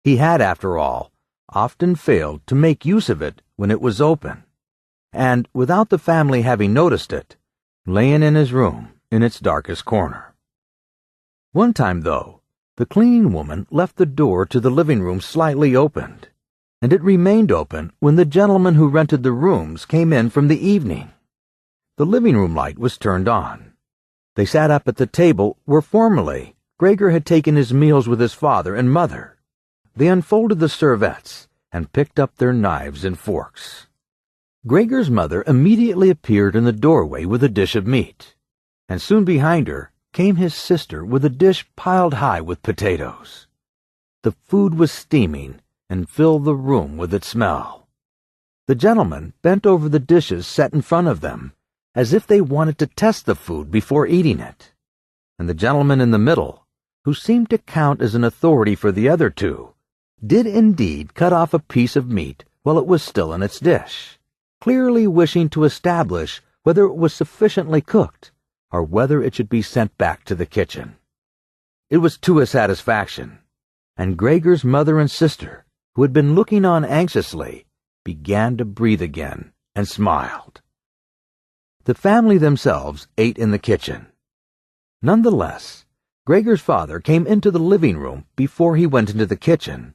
He had, after all, often failed to make use of it when it was open, and, without the family having noticed it, laying in his room in its darkest corner. One time, though, the cleaning woman left the door to the living room slightly opened, and it remained open when the gentleman who rented the rooms came in from the evening. The living room light was turned on. They sat up at the table where formerly Gregor had taken his meals with his father and mother. They unfolded the serviettes and picked up their knives and forks. Gregor's mother immediately appeared in the doorway with a dish of meat, and soon behind her came his sister with a dish piled high with potatoes. The food was steaming and filled the room with its smell. The gentlemen bent over the dishes set in front of them, as if they wanted to test the food before eating it, and the gentleman in the middle, who seemed to count as an authority for the other 2, did indeed cut off a piece of meat while it was still in its dish, clearly wishing to establish whether it was sufficiently cooked, or whether it should be sent back to the kitchen. It was to his satisfaction, and Gregor's mother and sister, who had been looking on anxiously, began to breathe again and smiled. The family themselves ate in the kitchen. Nonetheless, Gregor's father came into the living room before he went into the kitchen,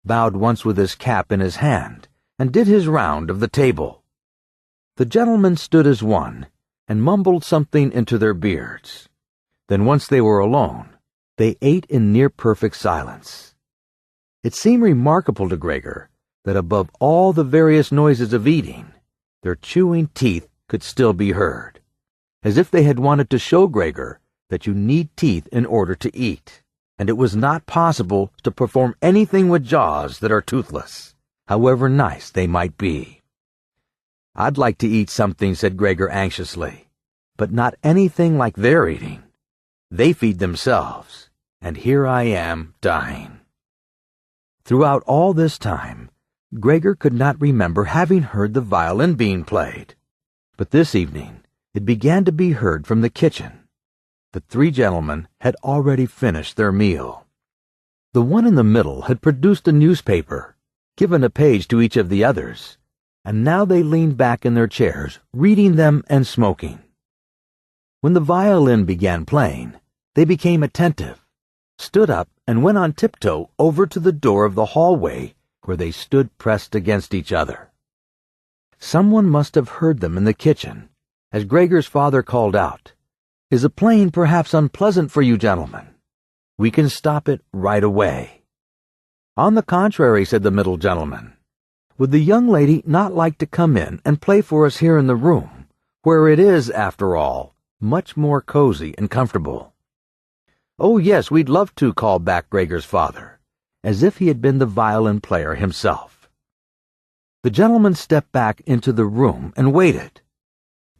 bowed once with his cap in his hand, and did his round of the table. The gentlemen stood as one, and mumbled something into their beards. Then once they were alone, they ate in near-perfect silence. It seemed remarkable to Gregor that above all the various noises of eating, their chewing teeth could still be heard, as if they had wanted to show Gregor that you need teeth in order to eat, and it was not possible to perform anything with jaws that are toothless, however nice they might be. "I'd like to eat something," said Gregor anxiously, "but not anything like they're eating. They feed themselves, and here I am dying." Throughout all this time, Gregor could not remember having heard the violin being played, but this evening it began to be heard from the kitchen. The three gentlemen had already finished their meal. The one in the middle had produced a newspaper, given a page to each of the others, and now they leaned back in their chairs, reading them and smoking. When the violin began playing, they became attentive, stood up, and went on tiptoe over to the door of the hallway, where they stood pressed against each other. Someone must have heard them in the kitchen, as Gregor's father called out, "Is a playing perhaps unpleasant for you gentlemen? We can stop it right away." "On the contrary," said the middle gentleman. "Would the young lady not like to come in and play for us here in the room, where it is, after all, much more cozy and comfortable?" "Oh, yes, we'd love to," called back Gregor's father, as if he had been the violin player himself. The gentleman stepped back into the room and waited.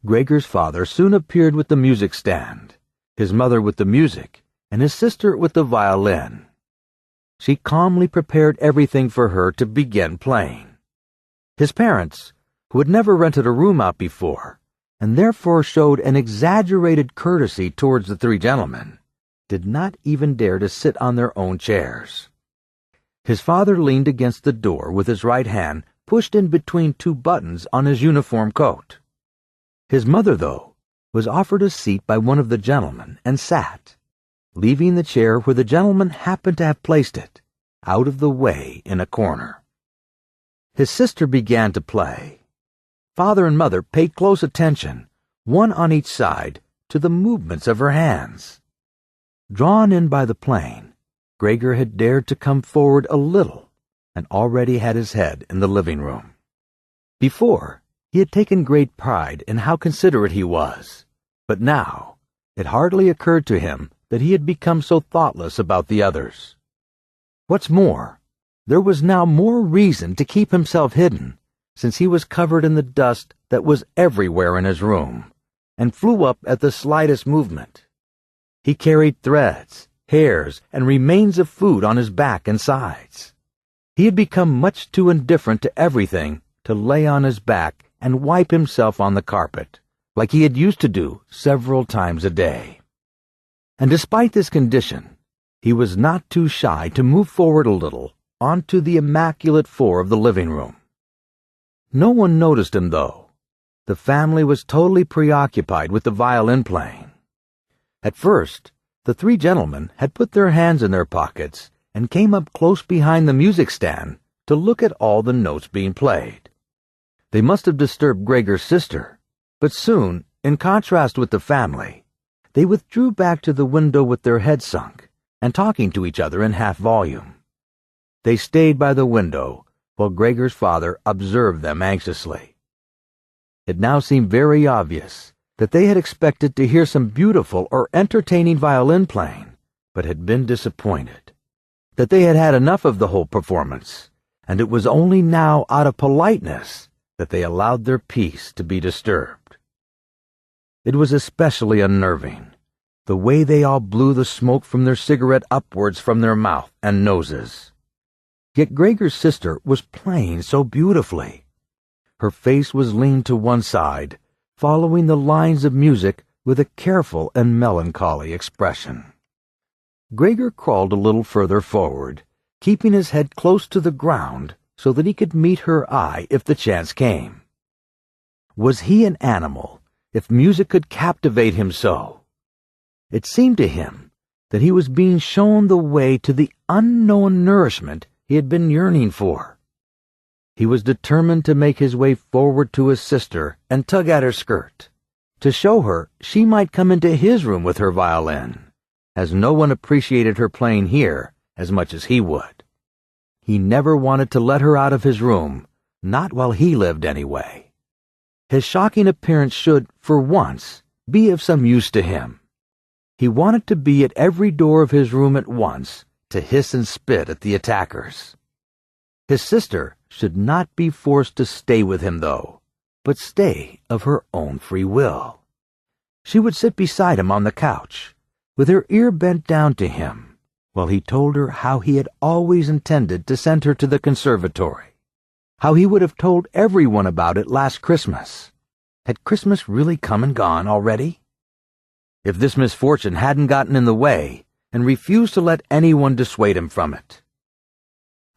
Gregor's father soon appeared with the music stand, his mother with the music, and his sister with the violin. She calmly prepared everything for her to begin playing. His parents, who had never rented a room out before, and therefore showed an exaggerated courtesy towards the three gentlemen, did not even dare to sit on their own chairs. His father leaned against the door with his right hand pushed in between two buttons on his uniform coat. His mother, though, was offered a seat by one of the gentlemen and sat, leaving the chair where the gentleman happened to have placed it, out of the way in a corner. His sister began to play. Father and mother paid close attention, one on each side, to the movements of her hands. Drawn in by the playing, Gregor had dared to come forward a little, and already had his head in the living room. Before, he had taken great pride in how considerate he was, but now it hardly occurred to him that he had become so thoughtless about the others. What's more, there was now more reason to keep himself hidden, since he was covered in the dust that was everywhere in his room, and flew up at the slightest movement. He carried threads, hairs, and remains of food on his back and sides. He had become much too indifferent to everything to lay on his back and wipe himself on the carpet, like he had used to do several times a day. And despite this condition, he was not too shy to move forward a little onto the immaculate floor of the living room. No one noticed him, though. The family was totally preoccupied with the violin playing. At first, the three gentlemen had put their hands in their pockets and came up close behind the music stand to look at all the notes being played. They must have disturbed Gregor's sister, but soon, in contrast with the family, they withdrew back to the window with their heads sunk and talking to each other in half volume. They stayed by the window while Gregor's father observed them anxiously. It now seemed very obvious that they had expected to hear some beautiful or entertaining violin playing, but had been disappointed, that they had had enough of the whole performance, and it was only now out of politeness that they allowed their peace to be disturbed. It was especially unnerving, the way they all blew the smoke from their cigarette upwards from their mouth and noses. Yet Gregor's sister was playing so beautifully. Her face was leaned to one side, following the lines of music with a careful and melancholy expression. Gregor crawled a little further forward keeping his head close to the ground so that he could meet her eye if the chance came. Was he an animal if music could captivate him so? It seemed to him that he was being shown the way to the unknown nourishment he had been yearning for. He was determined to make his way forward to his sister and tug at her skirt, to show her she might come into his room with her violin, as no one appreciated her playing here as much as he would. He never wanted to let her out of his room, not while he lived anyway. His shocking appearance should, for once, be of some use to him. He wanted to be at every door of his room at once, to hiss and spit at the attackers. His sister should not be forced to stay with him, though, but stay of her own free will. She would sit beside him on the couch, with her ear bent down to him, while he told her how he had always intended to send her to the conservatory, how he would have told everyone about it last Christmas. Had Christmas really come and gone already? If this misfortune hadn't gotten in the way and refused to let anyone dissuade him from it.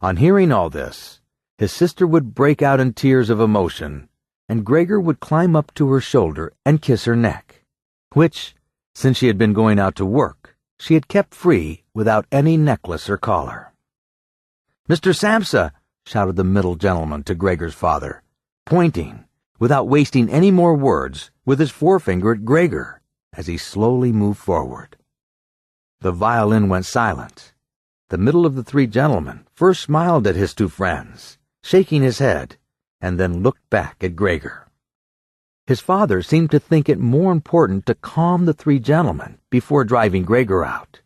On hearing all this, his sister would break out in tears of emotion, and Gregor would climb up to her shoulder and kiss her neck, which, since she had been going out to work, she had kept free without any necklace or collar. "Mr. Samsa!" shouted the middle gentleman to Gregor's father, pointing, without wasting any more words, with his forefinger at Gregor, as he slowly moved forward. The violin went silent. The middle of the three gentlemen first smiled at his two friends, shaking his head, and then looked back at Gregor. His father seemed to think it more important to calm the three gentlemen before driving Gregor out,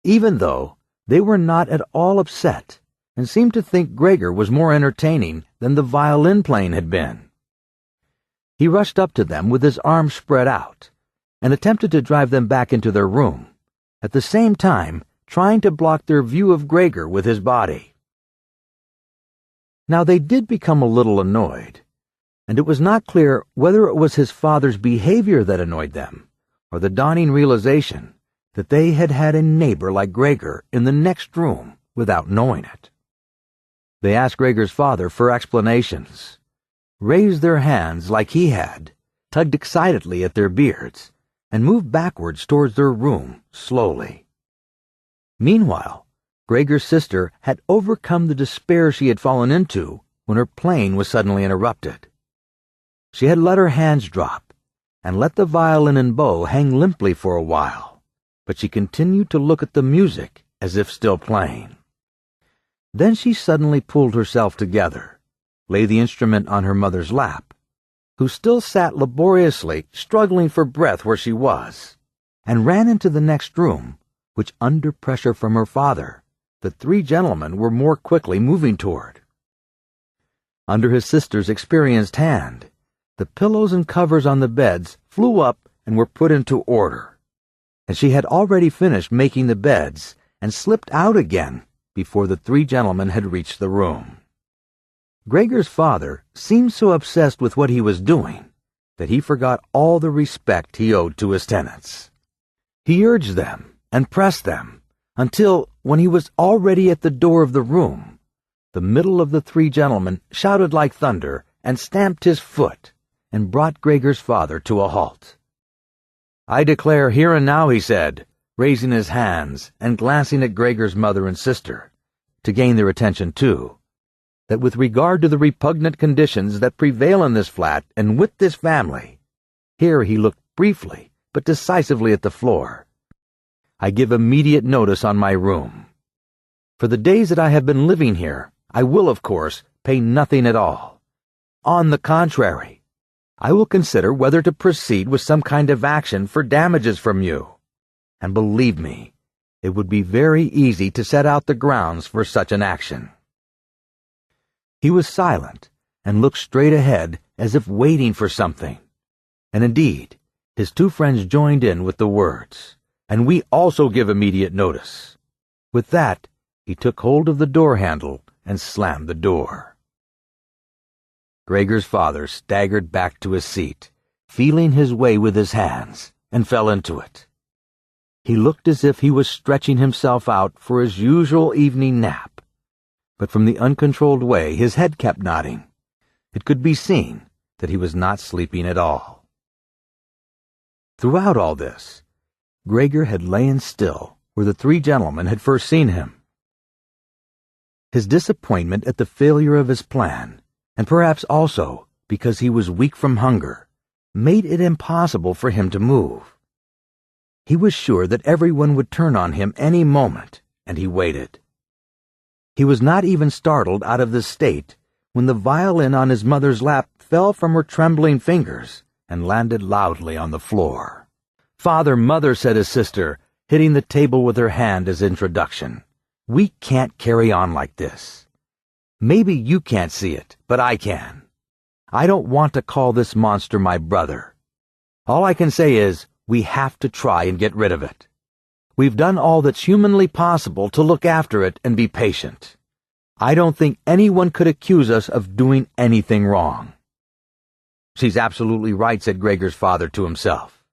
even though they were not at all upset and seemed to think Gregor was more entertaining than the violin playing had been. He rushed up to them with his arms spread out and attempted to drive them back into their room, at the same time trying to block their view of Gregor with his body. Now they did become a little annoyed, and it was not clear whether it was his father's behavior that annoyed them, or the dawning realization that they had had a neighbor like Gregor in the next room without knowing it. They asked Gregor's father for explanations, raised their hands like he had, tugged excitedly at their beards, and moved backwards towards their room slowly. Meanwhile, Gregor's sister had overcome the despair she had fallen into when her playing was suddenly interrupted. She had let her hands drop and let the violin and bow hang limply for a while, but she continued to look at the music as if still playing. Then she suddenly pulled herself together, laid the instrument on her mother's lap, who still sat laboriously struggling for breath where she was, and ran into the next room, which, under pressure from her father, the three gentlemen were more quickly moving toward. Under his sister's experienced hand, the pillows and covers on the beds flew up and were put into order, and she had already finished making the beds and slipped out again before the three gentlemen had reached the room. Gregor's father seemed so obsessed with what he was doing that he forgot all the respect he owed to his tenants. He urged them and pressed them until, when he was already at the door of the room, the middle of the three gentlemen shouted like thunder and stamped his foot and brought Gregor's father to a halt. "I declare here and now," he said, raising his hands and glancing at Gregor's mother and sister, to gain their attention too, that with regard to the repugnant conditions that prevail in this flat and with this family, here he looked briefly but decisively at the floor, "I give immediate notice on my room. For the days that I have been living here, I will, of course, pay nothing at all. On the contrary, I will consider whether to proceed with some kind of action for damages from you, and believe me, it would be very easy to set out the grounds for such an action." He was silent and looked straight ahead as if waiting for something, and indeed, his two friends joined in with the words, "And we also give immediate notice." With that, he took hold of the door handle and slammed the door. Gregor's father staggered back to his seat, feeling his way with his hands, and fell into it. He looked as if he was stretching himself out for his usual evening nap, but from the uncontrolled way his head kept nodding, it could be seen that he was not sleeping at all. Throughout all this, Gregor had lain still where the three gentlemen had first seen him. His disappointment at the failure of his plan, and perhaps also because he was weak from hunger, made it impossible for him to move. He was sure that everyone would turn on him any moment, and he waited. He was not even startled out of this state when the violin on his mother's lap fell from her trembling fingers and landed loudly on the floor. "Father, Mother," said his sister, hitting the table with her hand as introduction, "we can't carry on like this. Maybe you can't see it, but I can. I don't want to call this monster my brother. All I can say is, we have to try and get rid of it. We've done all that's humanly possible to look after it and be patient. I don't think anyone could accuse us of doing anything wrong." "She's absolutely right," said Gregor's father to himself.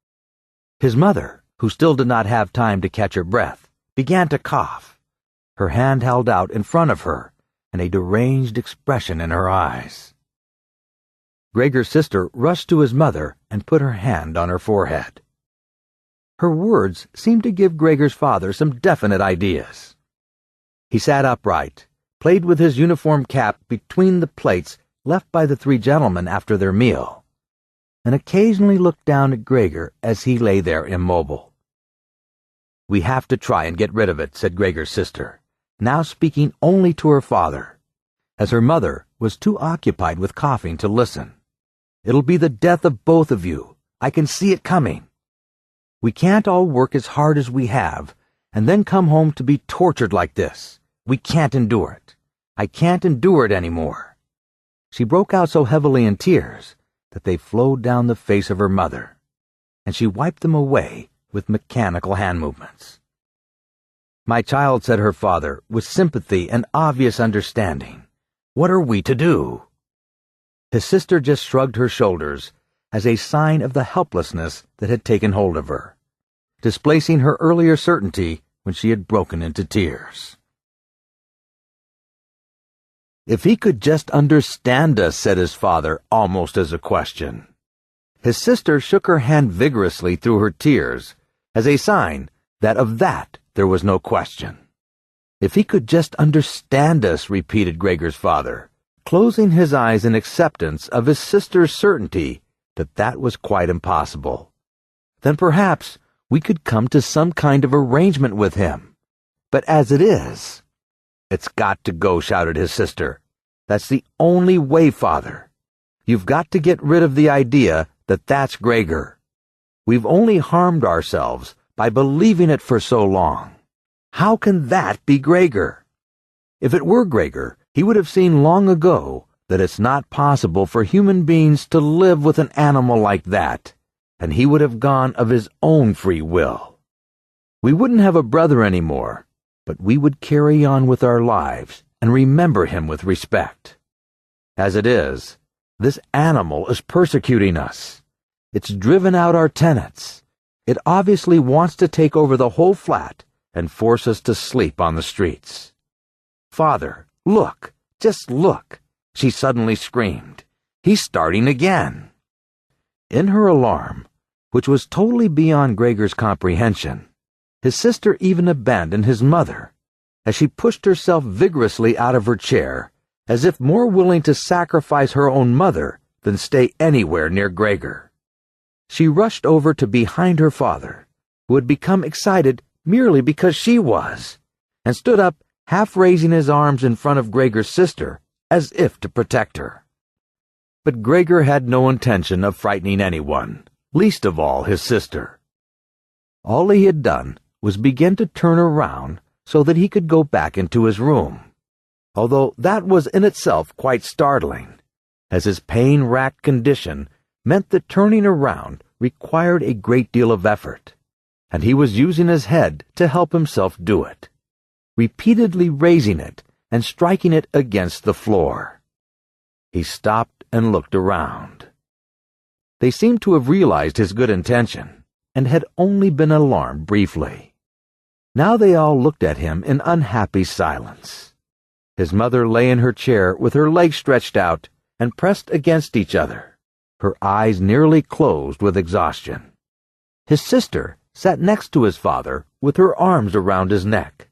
His mother, who still did not have time to catch her breath, began to cough, her hand held out in front of her, and a deranged expression in her eyes. Gregor's sister rushed to his mother and put her hand on her forehead. Her words seemed to give Gregor's father some definite ideas. He sat upright, played with his uniform cap between the plates left by the three gentlemen after their meal, and occasionally looked down at Gregor as he lay there immobile. "We have to try and get rid of it," said Gregor's sister, now speaking only to her father, as her mother was too occupied with coughing to listen. "It'll be the death of both of you. I can see it coming. We can't all work as hard as we have, and then come home to be tortured like this. We can't endure it. I can't endure it any more." She broke out so heavily in tears that they flowed down the face of her mother, and she wiped them away with mechanical hand movements. "My child," said her father, with sympathy and obvious understanding, "what are we to do?" His sister just shrugged her shoulders as a sign of the helplessness that had taken hold of her, displacing her earlier certainty when she had broken into tears. "If he could just understand us," said his father, almost as a question. His sister shook her hand vigorously through her tears, as a sign that of that there was no question. "If he could just understand us," repeated Gregor's father, closing his eyes in acceptance of his sister's certainty that was quite impossible. "Then perhaps we could come to some kind of arrangement with him. But as it is—" "It's got to go," shouted his sister. "That's the only way, Father. You've got to get rid of the idea that that's Gregor. We've only harmed ourselves by believing it for so long. How can that be Gregor? If it were Gregor, he would have seen long ago that it's not possible for human beings to live with an animal like that, and he would have gone of his own free will. We wouldn't have a brother anymore, but we would carry on with our lives and remember him with respect. As it is, this animal is persecuting us. It's driven out our tenants. It obviously wants to take over the whole flat and force us to sleep on the streets. Father, look, just look," she suddenly screamed. "He's starting again." In her alarm, which was totally beyond Gregor's comprehension, his sister even abandoned his mother, as she pushed herself vigorously out of her chair, as if more willing to sacrifice her own mother than stay anywhere near Gregor. She rushed over to behind her father, who had become excited merely because she was, and stood up, half raising his arms in front of Gregor's sister, as if to protect her. But Gregor had no intention of frightening anyone, least of all his sister. All he had done was begin to turn around so that he could go back into his room, although that was in itself quite startling, as his pain-racked condition meant that turning around required a great deal of effort, and he was using his head to help himself do it, repeatedly raising it and striking it against the floor. He stopped and looked around. They seemed to have realized his good intention, and had only been alarmed briefly. Now they all looked at him in unhappy silence. His mother lay in her chair with her legs stretched out and pressed against each other, her eyes nearly closed with exhaustion. His sister sat next to his father with her arms around his neck.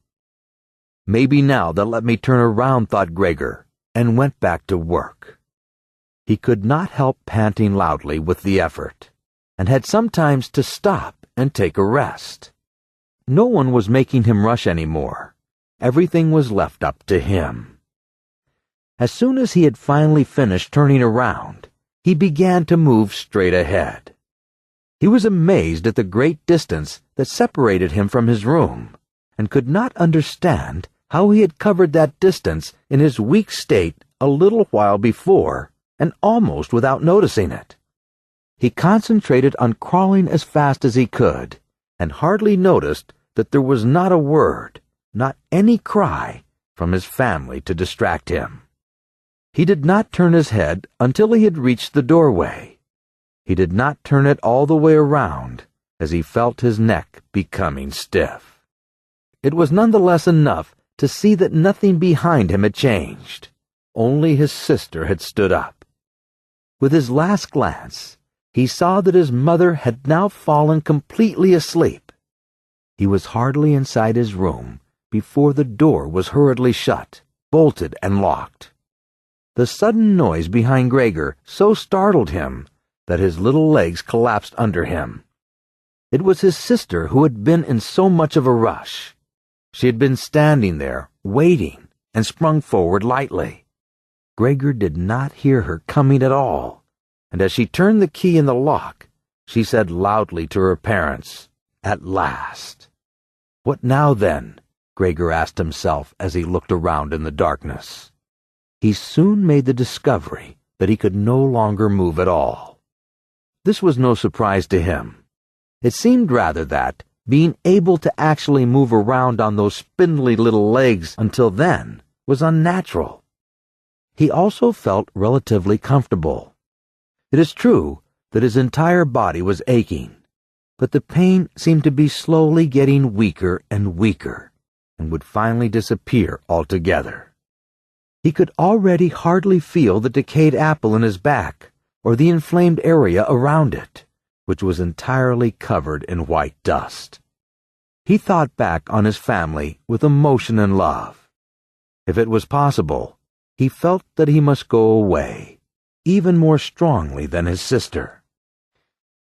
Maybe now they'll let me turn around, thought Gregor, and went back to work. He could not help panting loudly with the effort, and had sometimes to stop and take a rest. No one was making him rush anymore. Everything was left up to him. As soon as he had finally finished turning around, he began to move straight ahead. He was amazed at the great distance that separated him from his room, and could not understand how he had covered that distance in his weak state a little while before, and almost without noticing it. He concentrated on crawling as fast as he could, and hardly noticed that there was not a word, not any cry, from his family to distract him. He did not turn his head until he had reached the doorway. He did not turn it all the way around, as he felt his neck becoming stiff. It was none the less enough to see that nothing behind him had changed. Only his sister had stood up. With his last glance, he saw that his mother had now fallen completely asleep. He was hardly inside his room before the door was hurriedly shut, bolted, and locked. The sudden noise behind Gregor so startled him that his little legs collapsed under him. It was his sister who had been in so much of a rush. She had been standing there, waiting, and sprung forward lightly. Gregor did not hear her coming at all, and as she turned the key in the lock, she said loudly to her parents, "At last." What now, then? Gregor asked himself as he looked around in the darkness. He soon made the discovery that he could no longer move at all. This was no surprise to him. It seemed rather that, being able to actually move around on those spindly little legs until then was unnatural. He also felt relatively comfortable. It is true that his entire body was aching, but the pain seemed to be slowly getting weaker and weaker, and would finally disappear altogether. He could already hardly feel the decayed apple in his back, or the inflamed area around it, which was entirely covered in white dust. He thought back on his family with emotion and love. If it was possible, he felt that he must go away, even more strongly than his sister.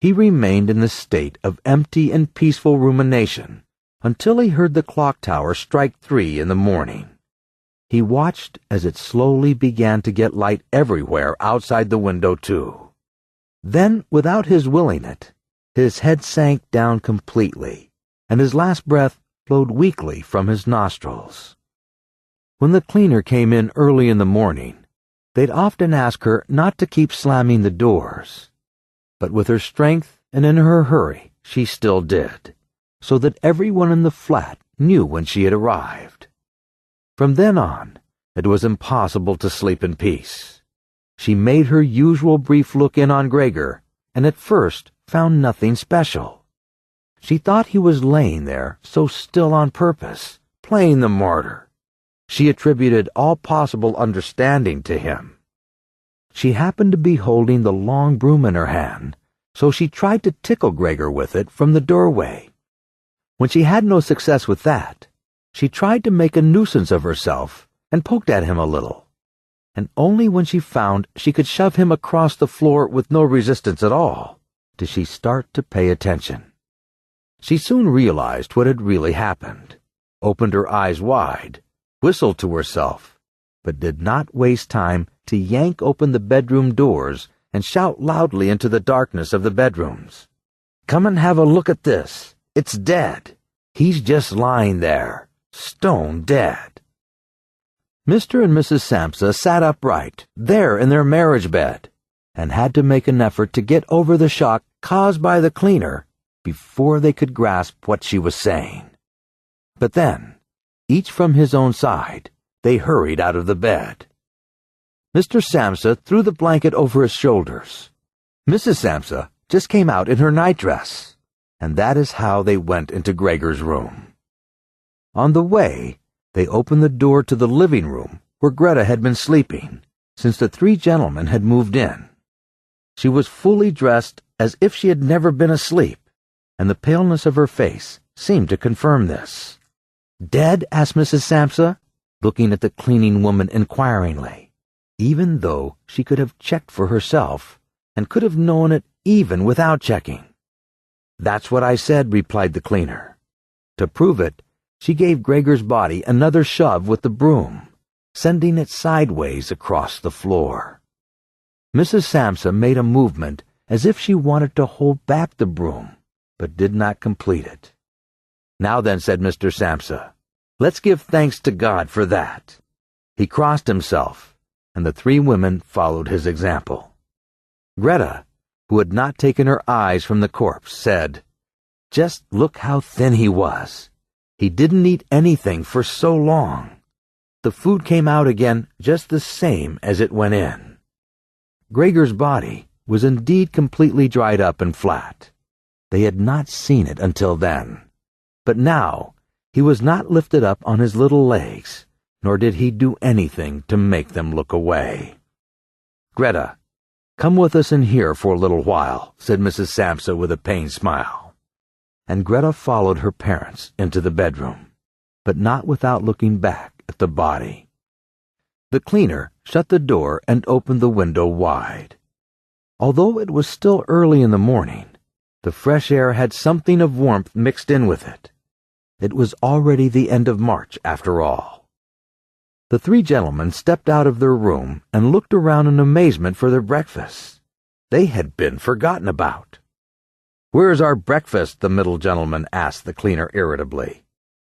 He remained in the state of empty and peaceful rumination until he heard the clock tower strike 3 in the morning. He watched as it slowly began to get light everywhere outside the window, too. Then, without his willing it, his head sank down completely, and his last breath flowed weakly from his nostrils. When the cleaner came in early in the morning, they'd often ask her not to keep slamming the doors. But with her strength and in her hurry, she still did, so that everyone in the flat knew when she had arrived. From then on, it was impossible to sleep in peace. She made her usual brief look in on Gregor, and at first found nothing special. She thought he was laying there so still on purpose, playing the martyr. She attributed all possible understanding to him. She happened to be holding the long broom in her hand, so she tried to tickle Gregor with it from the doorway. When she had no success with that, she tried to make a nuisance of herself and poked at him a little. And only when she found she could shove him across the floor with no resistance at all did she start to pay attention. She soon realized what had really happened, opened her eyes wide, whistled to herself, but did not waste time to yank open the bedroom doors and shout loudly into the darkness of the bedrooms. "Come and have a look at this. It's dead. He's just lying there, stone dead." Mr. and Mrs. Samsa sat upright, there in their marriage bed, and had to make an effort to get over the shock caused by the cleaner before they could grasp what she was saying. But then, each from his own side, they hurried out of the bed. Mr. Samsa threw the blanket over his shoulders. Mrs. Samsa just came out in her nightdress, and that is how they went into Gregor's room. On the way, they opened the door to the living room where Greta had been sleeping, since the three gentlemen had moved in. She was fully dressed as if she had never been asleep, and the paleness of her face seemed to confirm this. "Dead?" asked Mrs. Sampsa, looking at the cleaning woman inquiringly, even though she could have checked for herself, and could have known it even without checking. "That's what I said," replied the cleaner. To prove it, she gave Gregor's body another shove with the broom, sending it sideways across the floor. Mrs. Sampsa made a movement as if she wanted to hold back the broom, but did not complete it. "Now then," said Mr. Sampsa, "let's give thanks to God for that." He crossed himself, and the three women followed his example. Greta, who had not taken her eyes from the corpse, said, "Just look how thin he was. He didn't eat anything for so long. The food came out again just the same as it went in." Gregor's body was indeed completely dried up and flat. They had not seen it until then. But now he was not lifted up on his little legs, nor did he do anything to make them look away. "Greta, come with us in here for a little while," said Mrs. Sampsa with a pained smile. And Greta followed her parents into the bedroom, but not without looking back at the body. The cleaner shut the door and opened the window wide. Although it was still early in the morning, the fresh air had something of warmth mixed in with it. It was already the end of March, after all. The three gentlemen stepped out of their room and looked around in amazement for their breakfasts. They had been forgotten about. "Where's our breakfast?" the middle gentleman asked the cleaner irritably.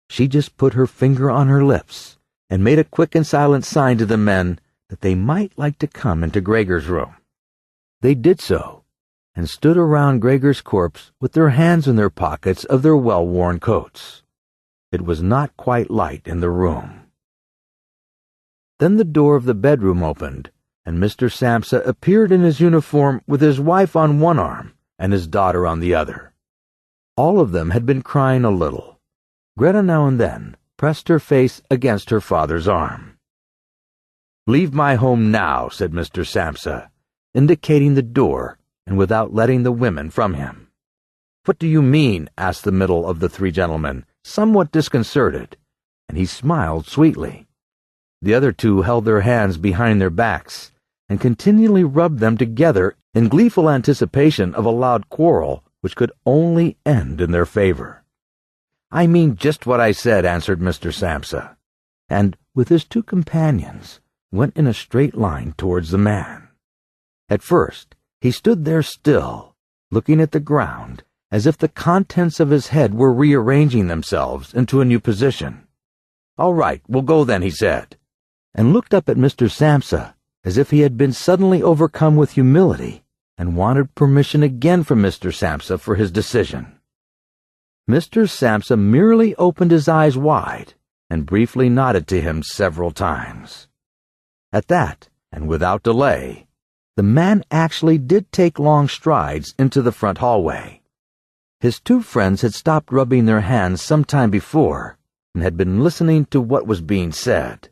She just put her finger on her lips and made a quick and silent sign to the men that they might like to come into Gregor's room. They did so, and stood around Gregor's corpse with their hands in their pockets of their well-worn coats. It was not quite light in the room. Then the door of the bedroom opened, and Mr. Sampsa appeared in his uniform with his wife on one arm and his daughter on the other. All of them had been crying a little. Greta now and then pressed her face against her father's arm. "Leave my home now," said Mr. Sampsa, indicating the door and without letting the women from him. "What do you mean?" asked the middle of the three gentlemen, somewhat disconcerted, and he smiled sweetly. The other two held their hands behind their backs and continually rubbed them together in gleeful anticipation of a loud quarrel which could only end in their favor. "I mean just what I said," answered Mr. Sampsa, and, with his two companions, went in a straight line towards the man. At first, he stood there still, looking at the ground, as if the contents of his head were rearranging themselves into a new position. "All right, we'll go then," he said, and looked up at Mr. Sampsa as if he had been suddenly overcome with humility and wanted permission again from Mr. Sampsa for his decision. Mr. Sampsa merely opened his eyes wide and briefly nodded to him several times. At that, and without delay, the man actually did take long strides into the front hallway. His two friends had stopped rubbing their hands some time before and had been listening to what was being said.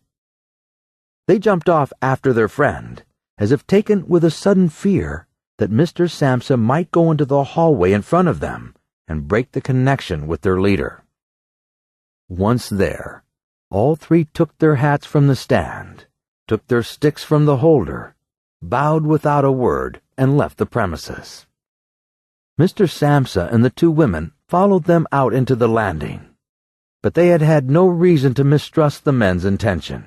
They jumped off after their friend, as if taken with a sudden fear that Mr. Sampsa might go into the hallway in front of them and break the connection with their leader. Once there, all three took their hats from the stand, took their sticks from the holder, bowed without a word, and left the premises. Mr. Sampsa and the two women followed them out into the landing, but they had had no reason to mistrust the men's intention.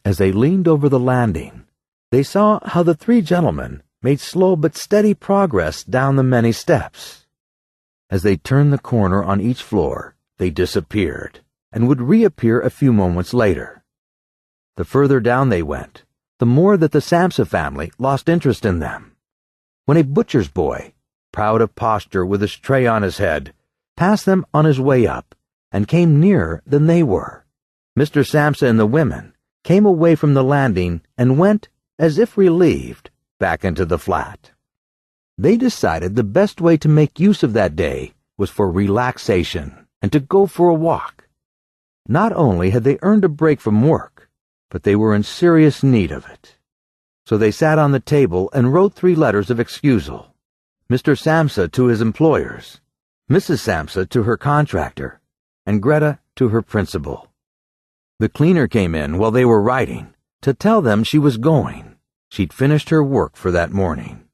As they leaned over the landing, they saw how the three gentlemen made slow but steady progress down the many steps. As they turned the corner on each floor, they disappeared, and would reappear a few moments later. The further down they went, the more that the Sampsa family lost interest in them. When a butcher's boy, proud of posture with his tray on his head, passed them on his way up, and came nearer than they were, Mr. Sampsa and the women came away from the landing and went, as if relieved, back into the flat. They decided the best way to make use of that day was for relaxation and to go for a walk. Not only had they earned a break from work, but they were in serious need of it. So they sat on the table and wrote 3 letters of excusal. Mr. Samsa to his employers, Mrs. Samsa to her contractor, and Greta to her principal. The cleaner came in while they were writing to tell them she was going. She'd finished her work for that morning.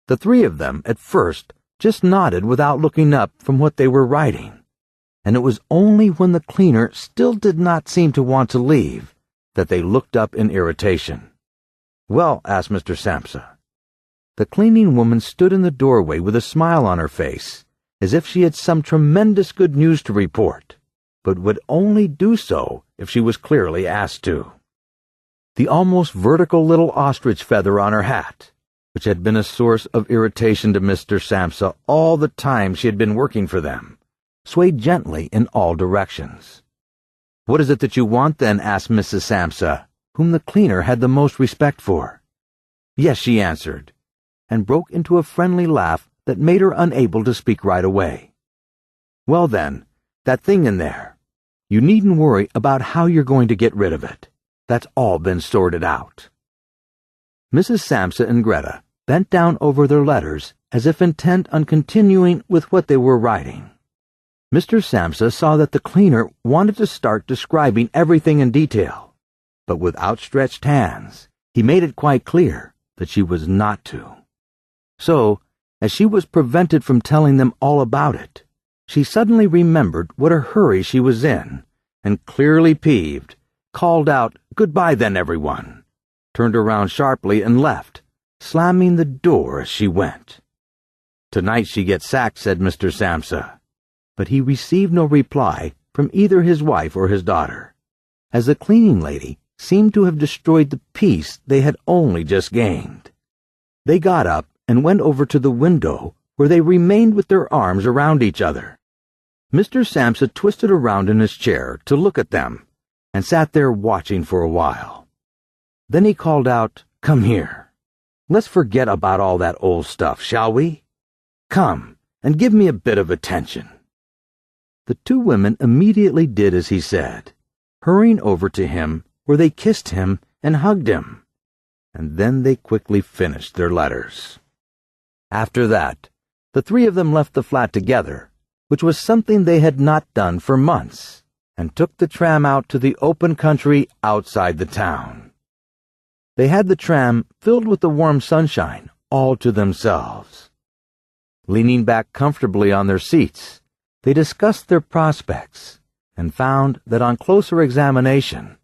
The 3 of them, at first, just nodded without looking up from what they were writing, and it was only when the cleaner still did not seem to want to leave that they looked up in irritation. "Well," asked Mr. Samsa. The cleaning woman stood in the doorway with a smile on her face, as if she had some tremendous good news to report, but would only do so if she was clearly asked to. The almost vertical little ostrich feather on her hat, which had been a source of irritation to Mr. Samsa all the time she had been working for them, swayed gently in all directions. "What is it that you want, then?" asked Mrs. Samsa, whom the cleaner had the most respect for. "Yes," she answered, and broke into a friendly laugh that made her unable to speak right away. "Well then, that thing in there. You needn't worry about how you're going to get rid of it. That's all been sorted out." Mrs. Samsa and Greta bent down over their letters as if intent on continuing with what they were writing. Mr. Samsa saw that the cleaner wanted to start describing everything in detail, but with outstretched hands, he made it quite clear that she was not to. So, as she was prevented from telling them all about it, she suddenly remembered what a hurry she was in, and clearly peeved, called out, "Goodbye then, everyone," turned around sharply and left, slamming the door as she went. "Tonight she gets sacked," said Mr. Samsa, but he received no reply from either his wife or his daughter, as the cleaning lady seemed to have destroyed the peace they had only just gained. They got up and went over to the window, where they remained with their arms around each other. Mr. Samsa twisted around in his chair to look at them, and sat there watching for a while. Then he called out, "Come here. Let's forget about all that old stuff, shall we? Come, and give me a bit of attention." The 2 women immediately did as he said, hurrying over to him, where they kissed him and hugged him, and then they quickly finished their letters. After that, the 3 of them left the flat together, which was something they had not done for months, and took the tram out to the open country outside the town. They had the tram filled with the warm sunshine all to themselves. Leaning back comfortably on their seats, they discussed their prospects and found that on closer examination,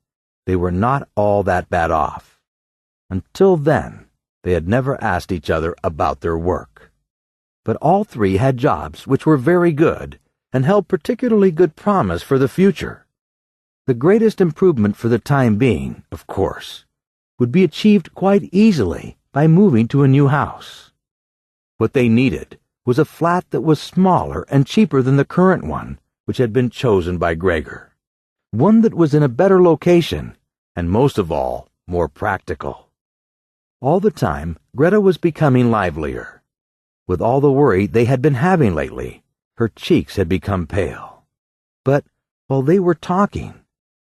they were not all that bad off. Until then, they had never asked each other about their work. But all 3 had jobs which were very good and held particularly good promise for the future. The greatest improvement for the time being, of course, would be achieved quite easily by moving to a new house. What they needed was a flat that was smaller and cheaper than the current one, which had been chosen by Gregor. One that was in a better location, and most of all, more practical. All the time, Greta was becoming livelier. With all the worry they had been having lately, her cheeks had become pale. But while they were talking,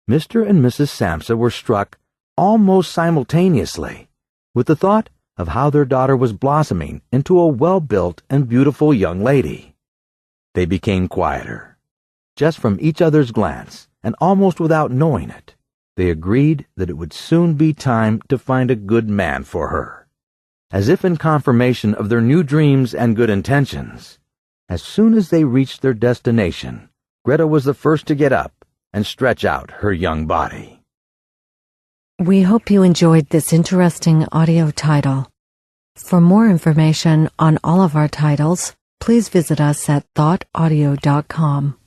Mr. and Mrs. Samsa were struck almost simultaneously with the thought of how their daughter was blossoming into a well-built and beautiful young lady. They became quieter. Just from each other's glance, and almost without knowing it, they agreed that it would soon be time to find a good man for her. As if in confirmation of their new dreams and good intentions, as soon as they reached their destination, Greta was the first to get up and stretch out her young body. We hope you enjoyed this interesting audio title. For more information on all of our titles, please visit us at thoughtaudio.com.